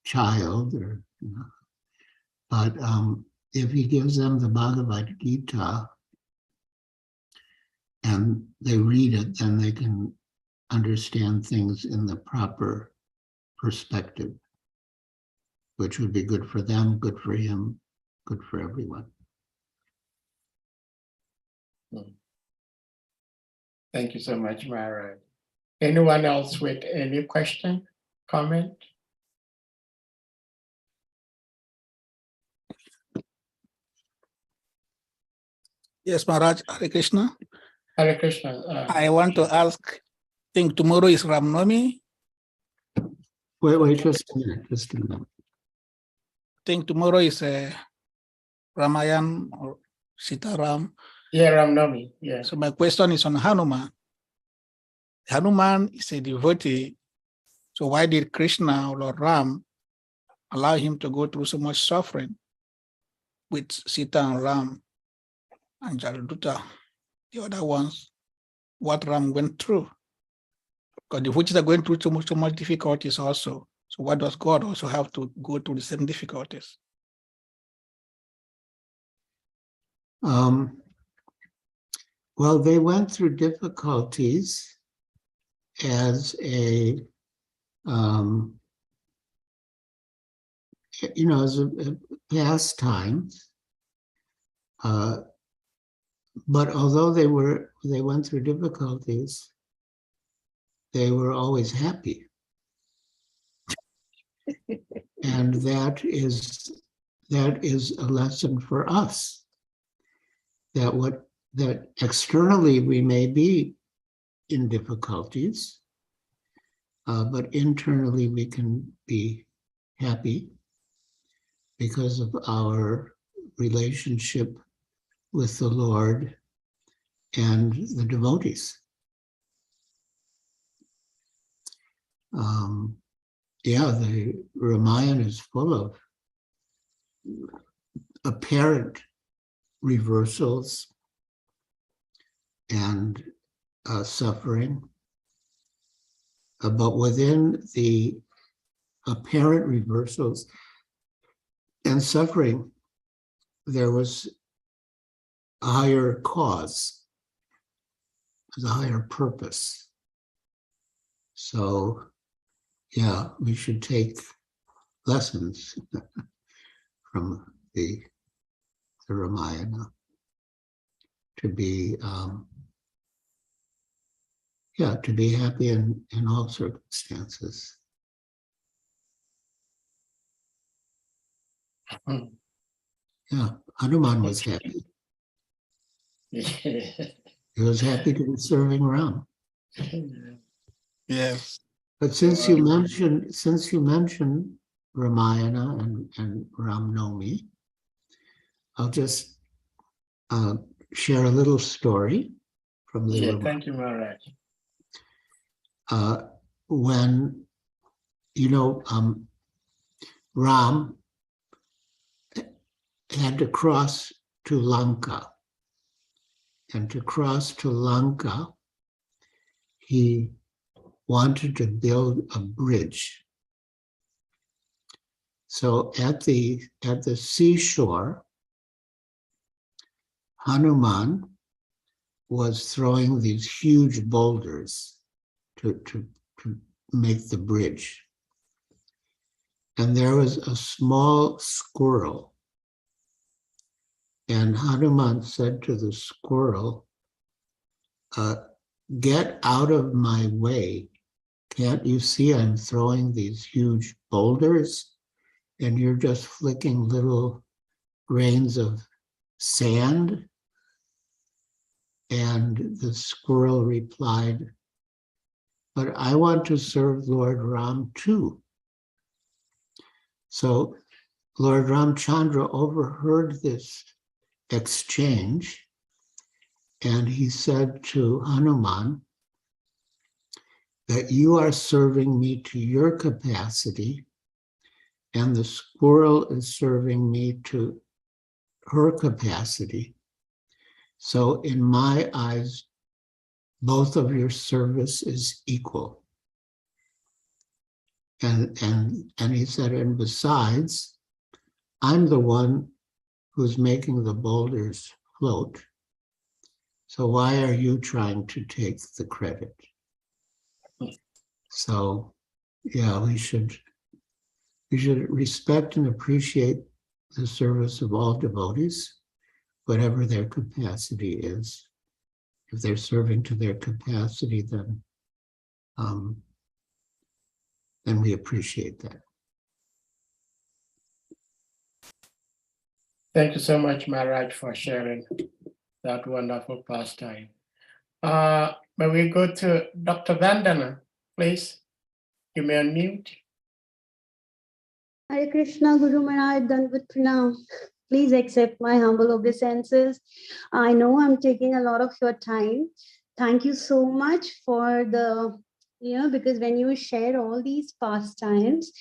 Speaker 1: child, or but if he gives them the Bhagavad Gita and they read it, then they can understand things in the proper perspective, which would be good for them, good for him, good for everyone.
Speaker 4: Thank you so much, Maharaj. Anyone else with any question, comment?
Speaker 2: Yes, Maharaj, Hare Krishna.
Speaker 4: Hare Krishna.
Speaker 2: I want to ask, I think tomorrow is Ram Navami.
Speaker 1: Wait, just a minute.
Speaker 2: I think tomorrow is Ramayan or Sitaram.
Speaker 4: Yeah, Ram Navami. Yeah.
Speaker 2: So my question is on Hanuman. Hanuman is a devotee. So why did Krishna or Lord Ram allow him to go through so much suffering with Sita and Ram and Jaladuta, the other ones, what Ram went through? Because devotees are going through so much difficulties also. So why does God also have to go through the same difficulties?
Speaker 1: Well, they went through difficulties as a, as a pastime. But although they went through difficulties, they were always happy. And that is a lesson for us, that externally we may be in difficulties, but internally we can be happy because of our relationship with the Lord and the devotees. The Ramayana is full of apparent reversals and suffering, but within the apparent reversals and suffering, there was a higher cause, a higher purpose. So, yeah, we should take lessons from the Ramayana to be happy in all circumstances. Yeah, Hanuman was happy. He was happy to be serving Ram.
Speaker 2: Yes.
Speaker 1: But since you mentioned Ramayana and Ram Navami, I'll just share a little story from the Ramayana.
Speaker 4: Thank you, Maharaj.
Speaker 1: When Ram had to cross to Lanka, and to cross to Lanka, he wanted to build a bridge. So at the seashore, Hanuman was throwing these huge boulders to make the bridge. And there was a small squirrel. And Hanuman said to the squirrel, "Get out of my way. Can't you see I'm throwing these huge boulders and you're just flicking little grains of sand?" And the squirrel replied, "But I want to serve Lord Ram too." So Lord Ramchandra overheard this exchange, and he said to Hanuman that you are serving me to your capacity, and the squirrel is serving me to her capacity. So in my eyes, both of your service is equal. And he said, and besides, I'm the one who's making the boulders float. So why are you trying to take the credit? So yeah, we should respect and appreciate the service of all devotees, whatever their capacity is. If they're serving to their capacity, then we appreciate that.
Speaker 4: Thank you so much, Maharaj, for sharing that wonderful pastime. May we go to Dr. Vandana, please? You may unmute.
Speaker 9: Hare Krishna, Guru Maharaj, Dandavat Pranam. Please accept my humble obeisances. I know I'm taking a lot of your time. Thank you so much for the, because when you share all these pastimes,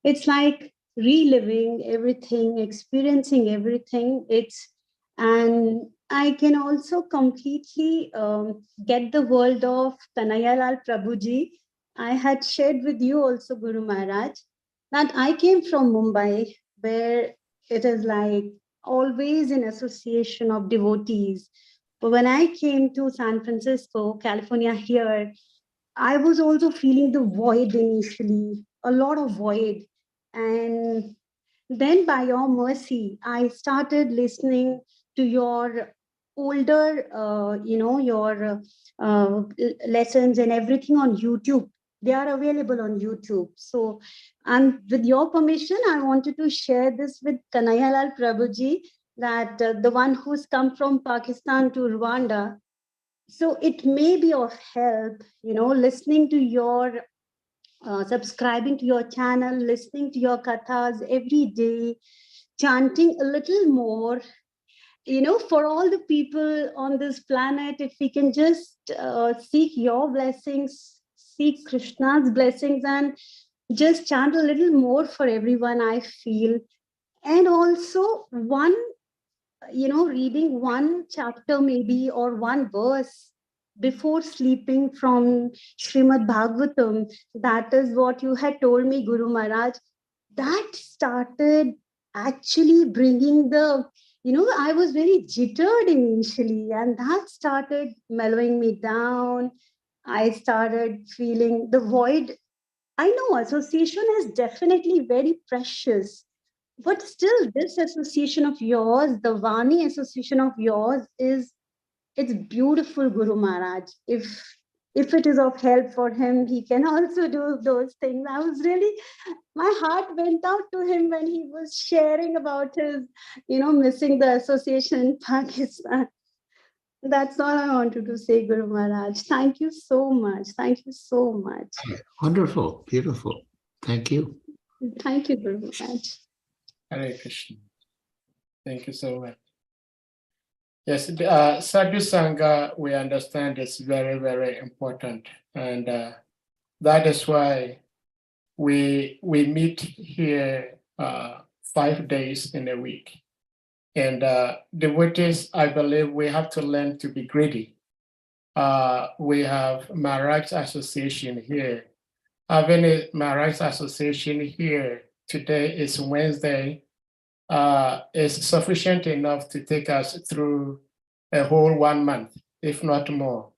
Speaker 9: it's like reliving everything, experiencing everything. And I can also completely get the world of Kanayalal Prabhuji. I had shared with you also, Guru Maharaj, that I came from Mumbai, where it is like always in association of devotees. But when I came to San Francisco, California here, I was also feeling the void initially, a lot of void. And then by your mercy, I started listening to your older, your lessons and everything on YouTube. They are available on YouTube. So, and with your permission, I wanted to share this with Kanayalal Prabhuji, that the one who's come from Pakistan to Rwanda. So it may be of help, listening to your, subscribing to your channel, listening to your kathas every day, chanting a little more, for all the people on this planet, if we can just seek your blessings, seek Krishna's blessings, and just chant a little more for everyone, I feel. And also reading one chapter maybe or one verse before sleeping from Srimad Bhagavatam. That is what you had told me, Guru Maharaj. That started actually bringing the, I was very jittered initially, and that started mellowing me down. I started feeling the void. I know association is definitely very precious, but still this association of yours, the Vani association of yours, it's beautiful, Guru Maharaj. If it is of help for him, he can also do those things. I was really, my heart went out to him when he was sharing about his, missing the association in Pakistan. That's all I wanted to say, Guru Maharaj. Thank you so much. Thank you so much.
Speaker 1: Wonderful, beautiful. Thank you.
Speaker 9: Thank you, Guru Maharaj.
Speaker 4: Hare Krishna. Thank you so much. Yes, Sadhu Sangha, we understand it's very, very important. And that is why we meet here 5 days in a week. And devotees, I believe we have to learn to be greedy. We have Maharaj Association here. Having a Maharaj Association here today is Wednesday, is sufficient enough to take us through a whole 1 month, if not more.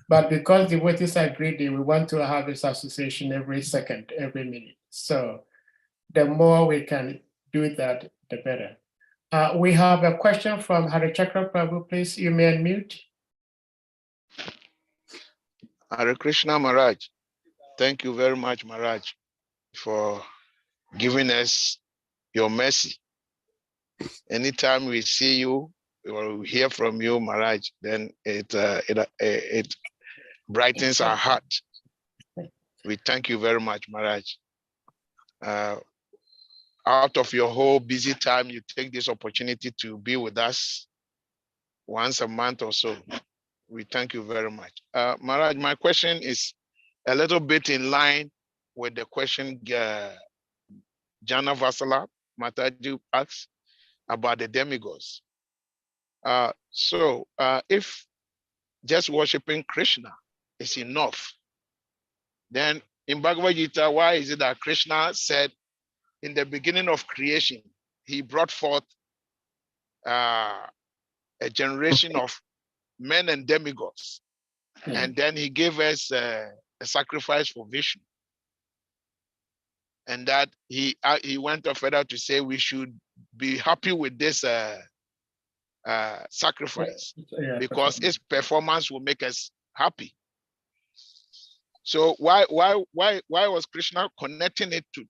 Speaker 4: But because devotees are greedy, we want to have this association every second, every minute. So the more we can do that, the better. We have a question from Harichakra Prabhu, please. You may unmute.
Speaker 10: Hare Krishna Maharaj. Thank you very much, Maharaj, for giving us your mercy. Anytime we see you or we hear from you, Maharaj, then it brightens our heart. We thank you very much, Maharaj. out of your whole busy time, you take this opportunity to be with us once a month or so. We thank you very much. Maharaj, my question is a little bit in line with the question Jana Vasala Mataji asked about the demigods. So if just worshiping Krishna is enough, then in Bhagavad Gita, why is it that Krishna said in the beginning of creation, he brought forth a generation of men and demigods, and then he gave us a sacrifice for Vishnu, and that he went further to say we should be happy with this sacrifice because its performance will make us happy. So why was Krishna connecting it to?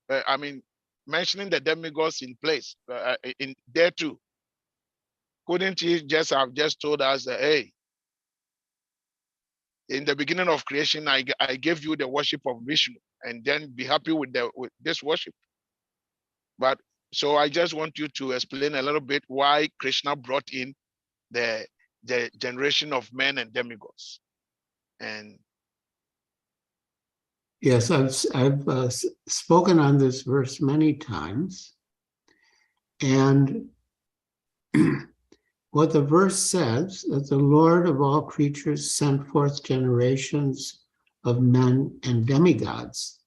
Speaker 10: Mentioning the demigods in place in there too? Couldn't he just have told us that, hey, in the beginning of creation, I gave you the worship of Vishnu, and then be happy with this worship? But so I just want you to explain a little bit why Krishna brought in the generation of men and demigods. And
Speaker 1: yes, I've spoken on this verse many times, and what the verse says, that the Lord of all creatures sent forth generations of men and demigods,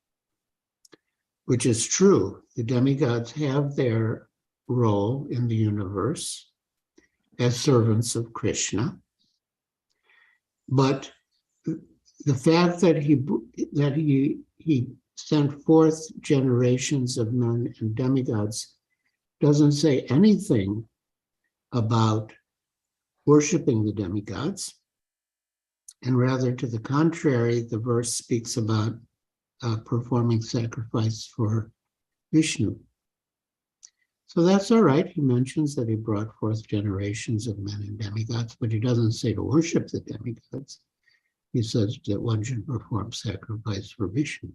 Speaker 1: which is true. The demigods have their role in the universe as servants of Krishna. But the fact that he sent forth generations of men and demigods doesn't say anything about worshiping the demigods, and rather to the contrary, the verse speaks about performing sacrifice for Vishnu. So that's all right. He mentions that he brought forth generations of men and demigods, but he doesn't say to worship the demigods. He says that one should perform sacrifice for Vishnu.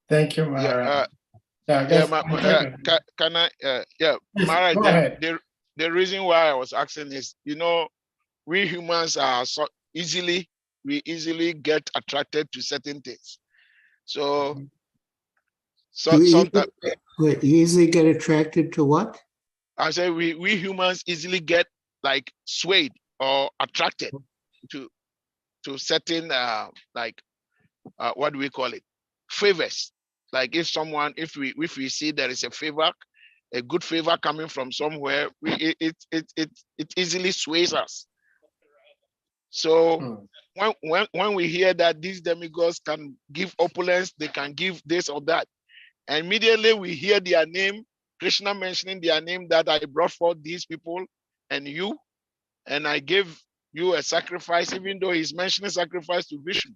Speaker 4: Thank you, Maharaj. Maharaj,
Speaker 10: the reason why I was asking is, we humans are we easily get attracted to certain things. So sometimes
Speaker 1: you easily get attracted to what?
Speaker 10: I say we humans easily get like swayed or attracted to certain what do we call it? Favors. Like if we see there is a favor, a good favor coming from somewhere, it easily sways us. So when we hear that these demigods can give opulence, they can give this or that, and immediately we hear their name, Krishna mentioning their name, that I brought forth these people and you, and I gave you a sacrifice, even though he's mentioning sacrifice to Vishnu.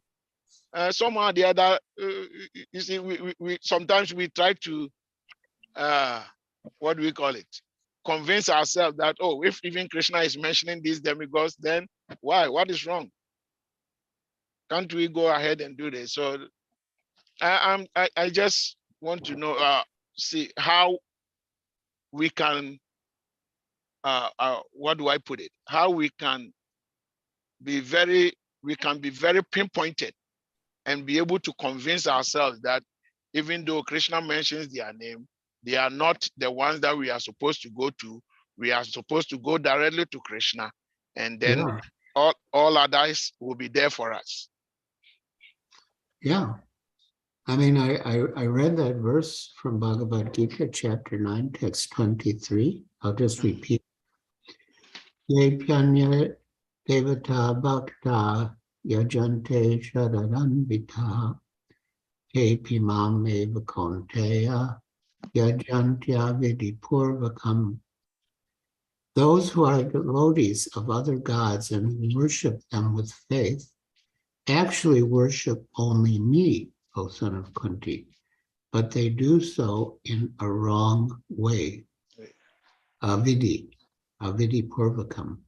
Speaker 10: Somehow or the other, you see, we sometimes we try to, what do we call it? Convince ourselves that, oh, if even Krishna is mentioning these demigods, then why? What is wrong? Can't we go ahead and do this? So I just want to know, see how we can, what do I put it? How we can be very pinpointed and be able to convince ourselves that even though Krishna mentions their name, they are not the ones that we are supposed to go to. We are supposed to go directly to Krishna, and then all others will be there for us.
Speaker 1: Yeah. I mean, I read that verse from Bhagavad Gita, chapter 9, text 23. I'll just repeat. Ye pyanya devata bhakta yajante shadaranvita te pimam eva konteya yajantya vidipurvakam. Those who are devotees of other gods and who worship them with faith actually worship only me, O son of Kunti, but they do so in a wrong way. Avidi purvakam.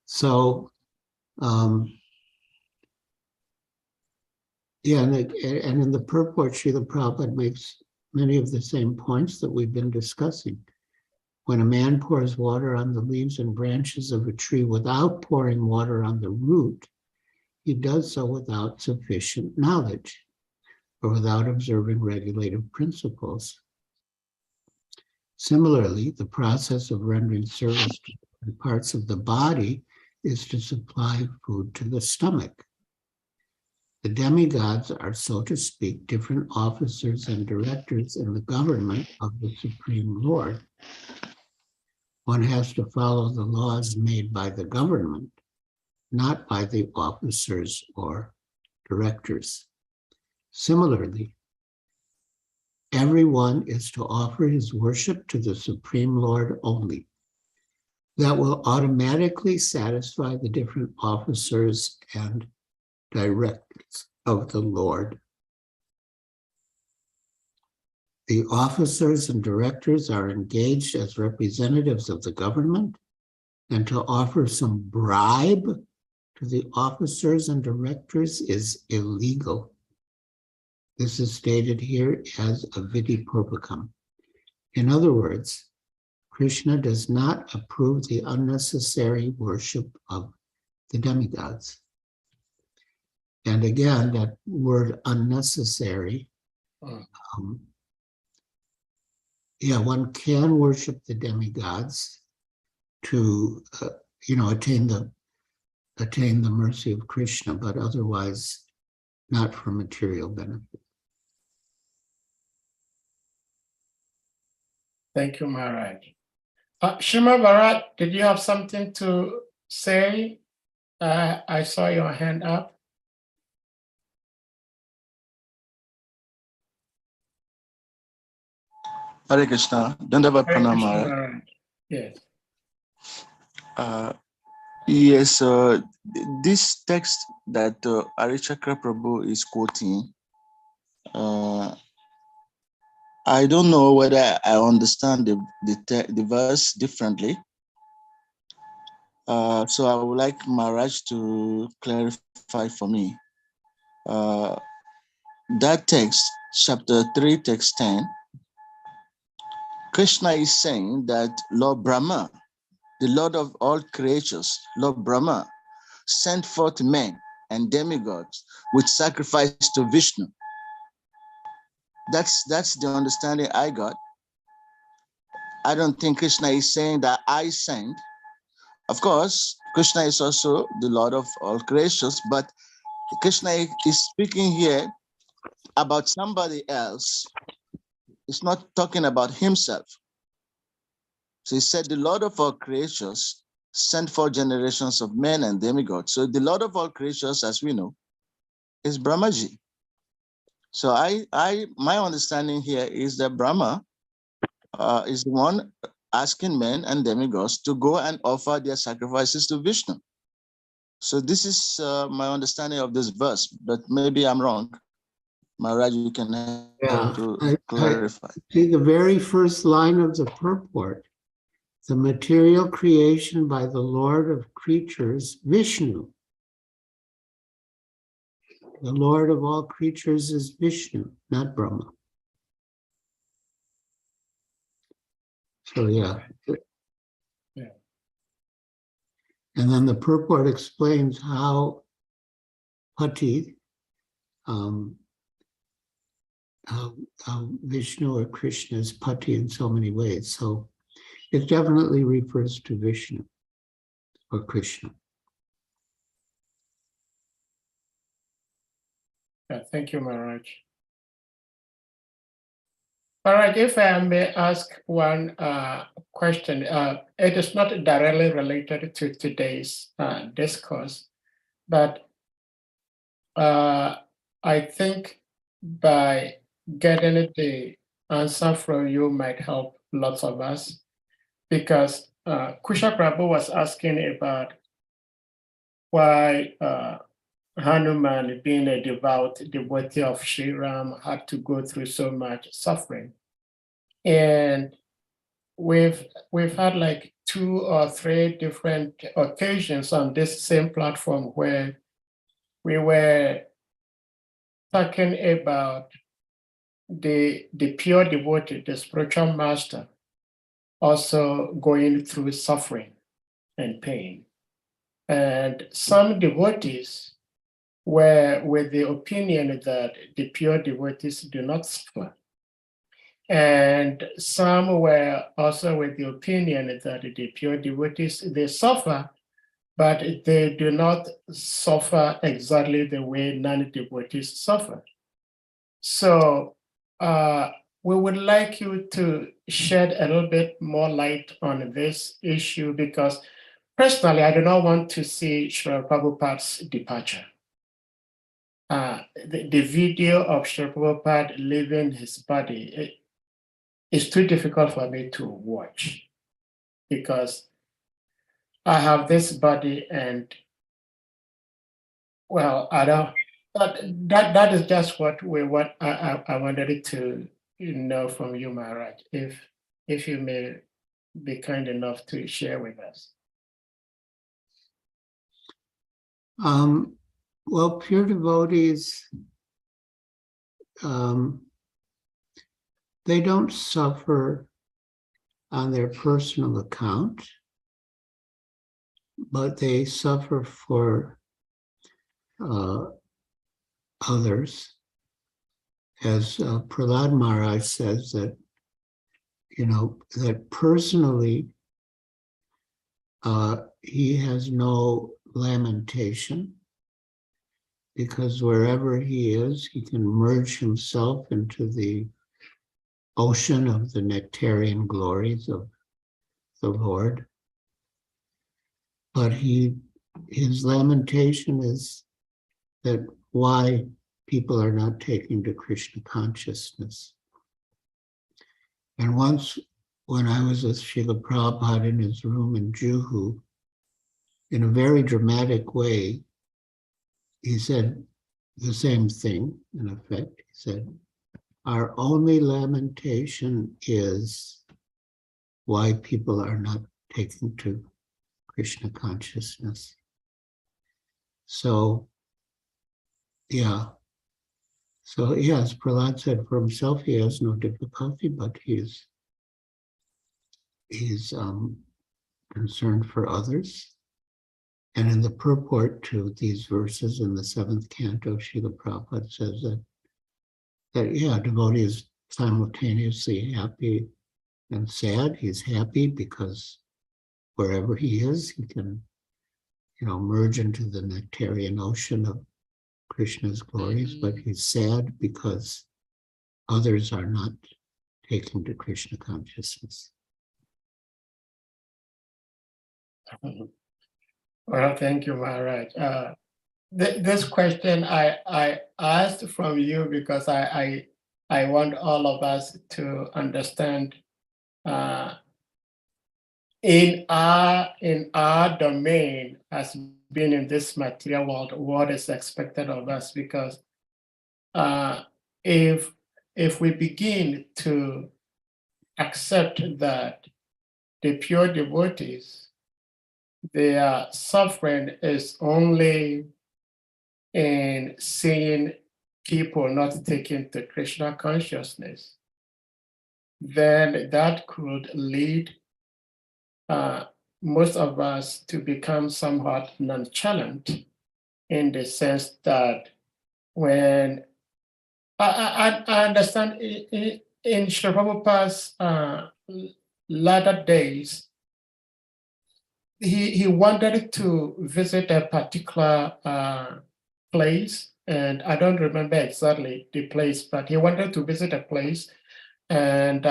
Speaker 1: So Yeah, and in the purport, Srila Prabhupada makes many of the same points that we've been discussing. When a man pours water on the leaves and branches of a tree without pouring water on the root, he does so without sufficient knowledge or without observing regulative principles. Similarly, the process of rendering service to different parts of the body is to supply food to the stomach. The demigods are, so to speak, different officers and directors in the government of the Supreme Lord. One has to follow the laws made by the government, not by the officers or directors. Similarly, everyone is to offer his worship to the Supreme Lord only. That will automatically satisfy the different officers and directors of the Lord. The officers and directors are engaged as representatives of the government, and to offer some bribe to the officers and directors is illegal. This is stated here as a vidi purpakam. In other words, Krishna does not approve the unnecessary worship of the demigods. And again, that word unnecessary, one can worship the demigods to, attain the mercy of Krishna, but otherwise not for material benefit.
Speaker 4: Thank you, Maharaj. Shima Bharat, did you have something to say? I saw your hand up.
Speaker 11: Hare Krishna. Dandavad
Speaker 4: Hare
Speaker 11: Pranam
Speaker 4: Krishna,
Speaker 11: Maharaj.
Speaker 4: Maharaj. Yes.
Speaker 11: Yes, this text that Arichakra Prabhu is quoting, I don't know whether I understand the verse differently. So I would like Maharaj to clarify for me. That text, chapter 3, text 10, Krishna is saying that Lord Brahma, the Lord of all creatures, Lord Brahma, sent forth men and demigods with sacrifice to Vishnu. That's the understanding I got. I don't think Krishna is saying that I sent. Of course, Krishna is also the Lord of all creatures, but Krishna is speaking here about somebody else. He's not talking about himself. So he said, the Lord of all creatures sent forth generations of men and demigods. So the Lord of all creatures, as we know, is Brahmaji. So my understanding here is that Brahma is the one asking men and demigods to go and offer their sacrifices to Vishnu. So this is my understanding of this verse, but maybe I'm wrong. Maharaj, you can help to clarify.
Speaker 1: See the very first line of the purport, the material creation by the Lord of creatures, Vishnu. The Lord of all creatures is Vishnu, not Brahma. So yeah. And then the purport explains how Pati, how Vishnu or Krishna is Pati in so many ways. So it definitely refers to Vishnu or Krishna.
Speaker 4: Thank you, Maharaj. All right, if I may ask one question, it is not directly related to today's discourse, but I think by getting the answer from you might help lots of us, because Kusha Prabhu was asking about why Hanuman, being a devout devotee of Sri Ram, had to go through so much suffering. And we've had like 2 or 3 different occasions on this same platform where we were talking about the pure devotee, the spiritual master, also going through suffering and pain. And some devotees were with the opinion that the pure devotees do not suffer. And some were also with the opinion that the pure devotees, they suffer, but they do not suffer exactly the way non-devotees suffer. So we would like you to shed a little bit more light on this issue, because personally, I do not want to see Srila Prabhupada's departure. The video of Srila Prabhupada leaving his body is too difficult for me to watch, because I have this body and, well, I don't, but that is just what I wanted to know from you, Maharaj, if you may be kind enough to share with us.
Speaker 1: Well, pure devotees, they don't suffer on their personal account, but they suffer for others. As Prahlad Maharaj says, that, that personally he has no lamentation, because wherever he is, he can merge himself into the ocean of the nectarian glories of the Lord. But his lamentation is that why people are not taking to Krishna consciousness. And once, when I was with Srila Prabhupada in his room in Juhu, in a very dramatic way, he said the same thing, in effect. He said, our only lamentation is why people are not taking to Krishna consciousness. So, yeah. So, yes, Prahlad said for himself, he has no difficulty, but he's concerned for others. And in the purport to these verses in the 7th canto, Srila Prabhupada says that yeah, devotee is simultaneously happy and sad. He's happy because wherever he is, he can, merge into the nectarian ocean of Krishna's glories, but he's sad because others are not taking to Krishna consciousness.
Speaker 4: Well, thank you, Maharaj. This question I asked from you because I want all of us to understand in our domain as being in this material world, what is expected of us, because if we begin to accept that the pure devotees, their suffering is only in seeing people not taken to Krishna consciousness, then that could lead most of us to become somewhat nonchalant, in the sense that when I understand in Srila Prabhupada's latter days, he wanted to visit a particular place, and I don't remember exactly the place, but he wanted to visit a place, and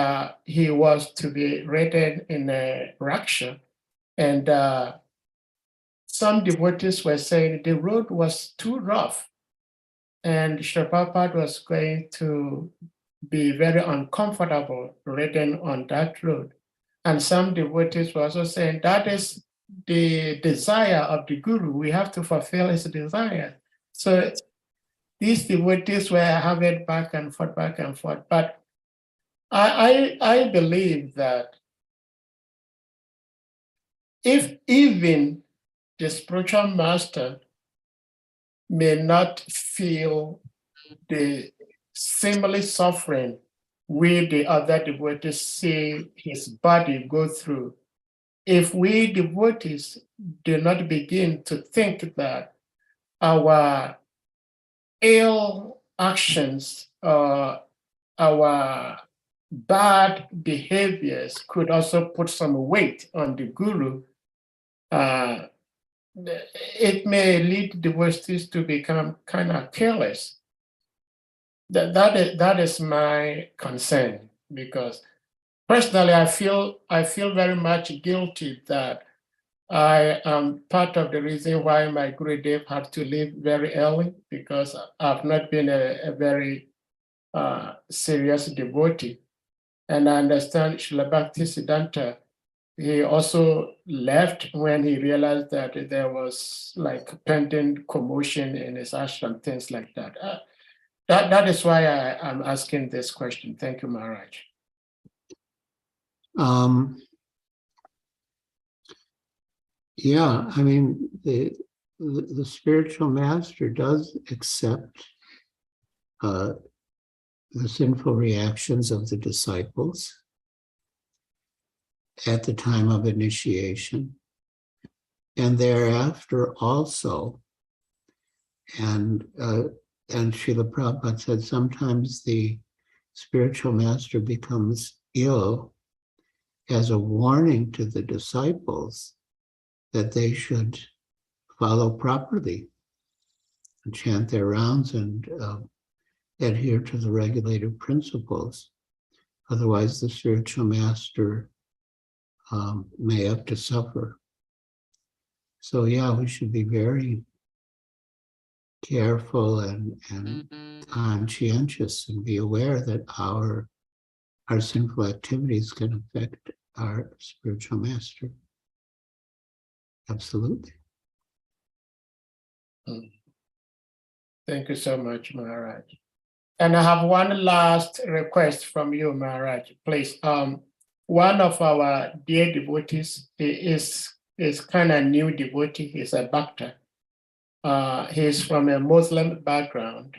Speaker 4: he was to be ridden in a rickshaw, and some devotees were saying the road was too rough, and Srila Prabhupada was going to be very uncomfortable ridden on that road. And some devotees were also saying that is the desire of the Guru. We have to fulfill his desire. So these devotees were having back and forth. But I believe that if even the spiritual master may not feel the similarly suffering we, the other devotees, see his body go through, if we devotees do not begin to think that our ill actions, our bad behaviors could also put some weight on the guru, it may lead devotees to become kind of careless. That is my concern, because personally I feel very much guilty that I am part of the reason why my Gurudev had to leave very early, because I've not been a very serious devotee. And I understand Srila Bhaktisiddhanta, he also left when he realized that there was like pending commotion in his ashram, things like that. That is why I'm asking this question. Thank you, Maharaj.
Speaker 1: Yeah, I mean, the spiritual master does accept the sinful reactions of the disciples at the time of initiation, and thereafter also. And Srila Prabhupada said sometimes the spiritual master becomes ill as a warning to the disciples that they should follow properly and chant their rounds and adhere to the regulative principles. Otherwise, the spiritual master may have to suffer. So yeah, we should be very careful and conscientious and be aware that our sinful activities can affect our spiritual master. Absolutely.
Speaker 4: Thank you so much, Maharaj. And I have one last request from you, Maharaj, please. One of our dear devotees is kind of new devotee. He's a bhakta. He's from a Muslim background,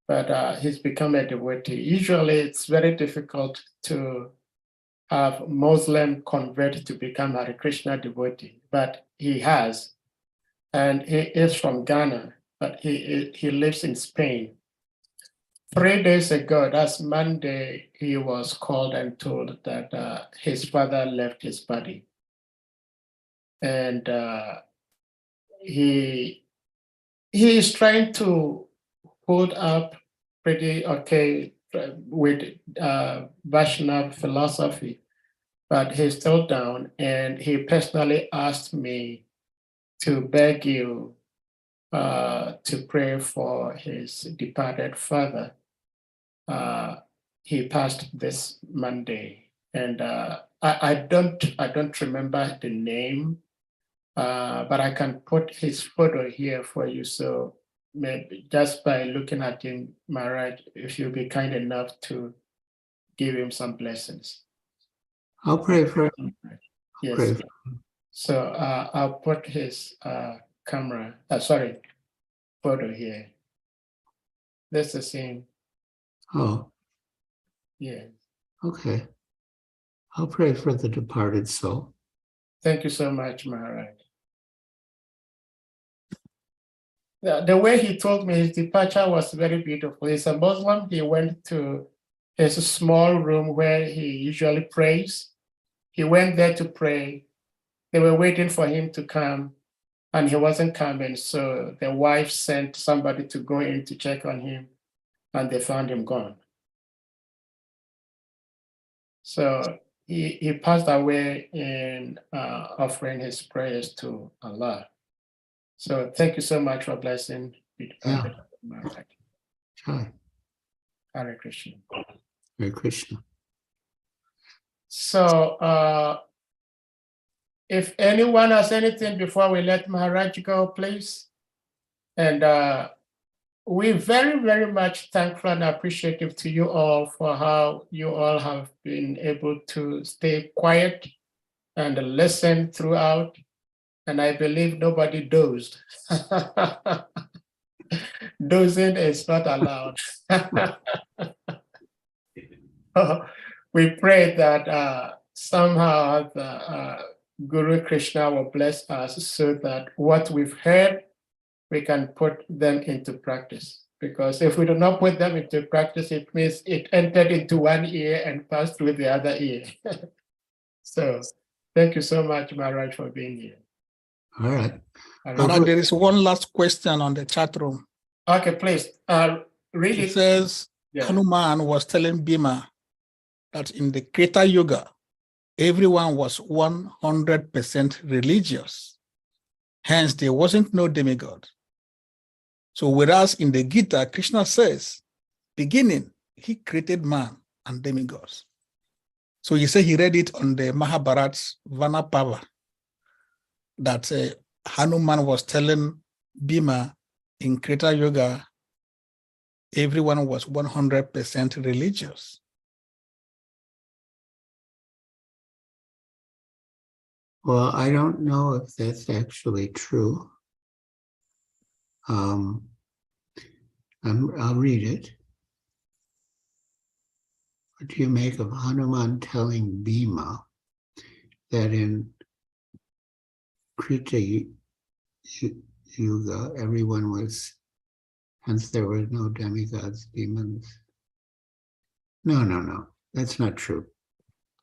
Speaker 4: but he's become a devotee. Usually it's very difficult to have Muslim convert to become Hare Krishna devotee, but he has. And he is from Ghana, but he lives in Spain. 3 days ago, that's Monday, he was called and told that his father left his body. And he is trying to hold up pretty okay with Vaishnava philosophy, but he's still down. And he personally asked me to beg you to pray for his departed father. He passed this Monday, and I don't remember the name, but I can put his photo here for you. So maybe just by looking at him, Maharaj, if you'll be kind enough to give him some blessings.
Speaker 1: I'll pray for him.
Speaker 4: Yes.
Speaker 1: Pray for him.
Speaker 4: So I'll put his photo here. This is him.
Speaker 1: Oh,
Speaker 4: Yeah.
Speaker 1: okay. I'll pray for the departed soul.
Speaker 4: Thank you so much, Maharaj. The way he told me his departure was very beautiful. He's a Muslim. He went to his small room where he usually prays. He went there to pray. They were waiting for him to come, and he wasn't coming. So the wife sent somebody to go in to check on him, and they found him gone. So he passed away in offering his prayers to Allah. So thank you so much for blessing.
Speaker 1: Yeah. Hi.
Speaker 4: Hare Krishna.
Speaker 1: Hare Krishna.
Speaker 4: So if anyone has anything before we let Maharaj go, please. And we're very, very much thankful and appreciative to you all for how you all have been able to stay quiet and listen throughout. And I believe nobody dozed. Dozing is not allowed. We pray that somehow the Guru Krishna will bless us so that what we've heard, we can put them into practice. Because if we do not put them into practice, it means it entered into one ear and passed through the other ear. So thank you so much, Maharaj, for being here.
Speaker 1: All right.
Speaker 2: Maharaj, there is one last question on the chat room.
Speaker 4: Okay, please. Read
Speaker 2: It
Speaker 4: it.
Speaker 2: says,
Speaker 4: Yeah.
Speaker 2: Hanuman was telling Bhima that in the Kreta Yuga, everyone was 100% religious. Hence, there wasn't no demigod. So whereas in the Gita, Krishna says, beginning, he created man and demigods. So he said he read it on the Mahabharat's Vanapava, that Hanuman was telling Bhima in Kreta Yuga, everyone was 100% religious.
Speaker 1: Well, I don't know if that's actually true. I'll read it. What do you make of Hanuman telling Bhima that in Krita Yuga, everyone was, hence there were no demigods, demons? No. That's not true.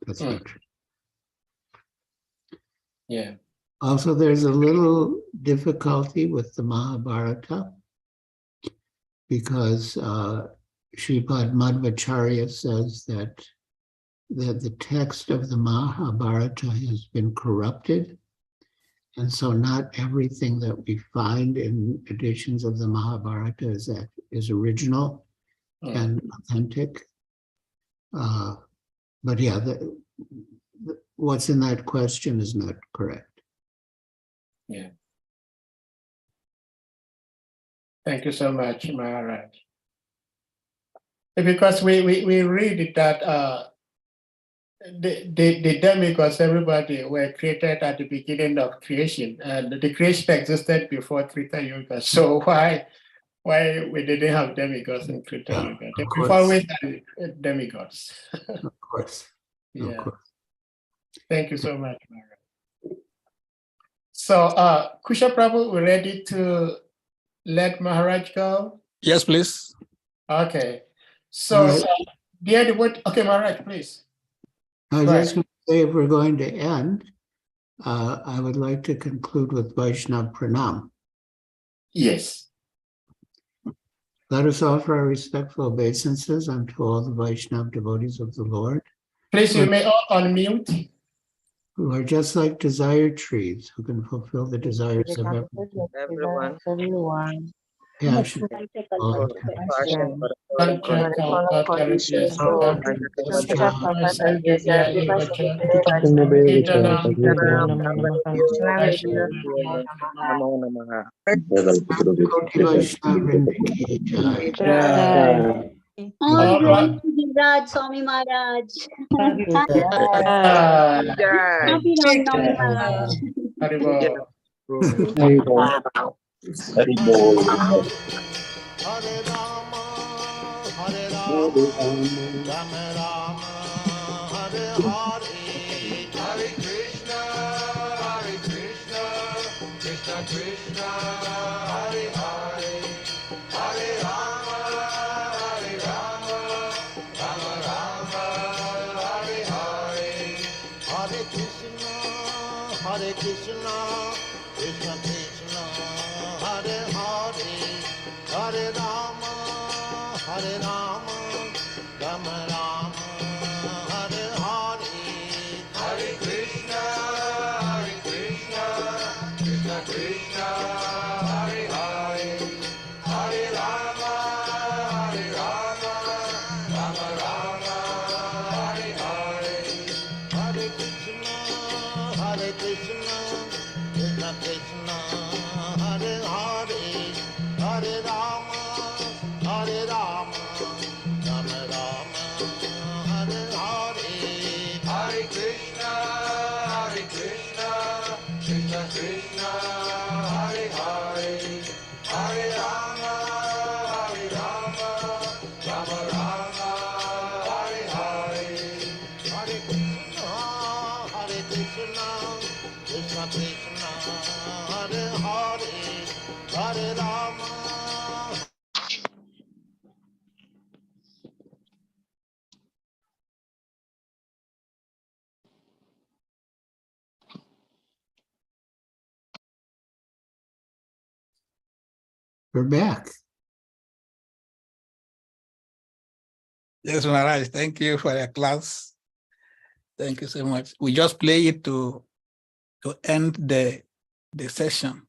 Speaker 1: That's not true.
Speaker 4: Yeah.
Speaker 1: Also, there's a little difficulty with the Mahabharata because Sripad Madhvacharya says that the text of the Mahabharata has been corrupted. And so not everything that we find in editions of the Mahabharata is original and authentic. But yeah, what's in that question is not correct.
Speaker 4: Yeah. Thank you so much, Maharaj. Because we read that the demigods, everybody were created at the beginning of creation, and the creation existed before Trita Yuga. So why we didn't have demigods in Trita Yuga? We've always had demigods.
Speaker 1: Of course.
Speaker 4: Yeah.
Speaker 1: Of course.
Speaker 4: Thank you so much, Maharaj. So, Kusha Prabhu, we're ready to let Maharaj go?
Speaker 2: Yes, please.
Speaker 4: Okay. So, okay, Maharaj, please.
Speaker 1: I was just going to say, if we're going to end, I would like to conclude with Vaishnav Pranam.
Speaker 4: Yes.
Speaker 1: Let us offer our respectful obeisances unto all the Vaishnav devotees of the Lord.
Speaker 4: Please, you may all unmute.
Speaker 1: Who are just like desire trees, who can fulfill the desires of
Speaker 12: everyone.
Speaker 1: passion.
Speaker 9: All glory to GIRIRAJ SWAMI Maharaj. Happy Ram Navami Maharaj.
Speaker 13: Hare Krishna, Krishna Krishna, Hare Hare, Hare Rama, Rama Rama, Hare Hare, Hare Krishna, Krishna Krishna, Hare Hare, Hare Rama, Rama Rama, Hare Hare, Hare Krishna, Krishna Krishna, Hare Hare, Hare Rama, Rama Rama,
Speaker 1: We're back.
Speaker 2: Yes, Maharaj, thank you for your class. Thank you so much. We just play it to end the session.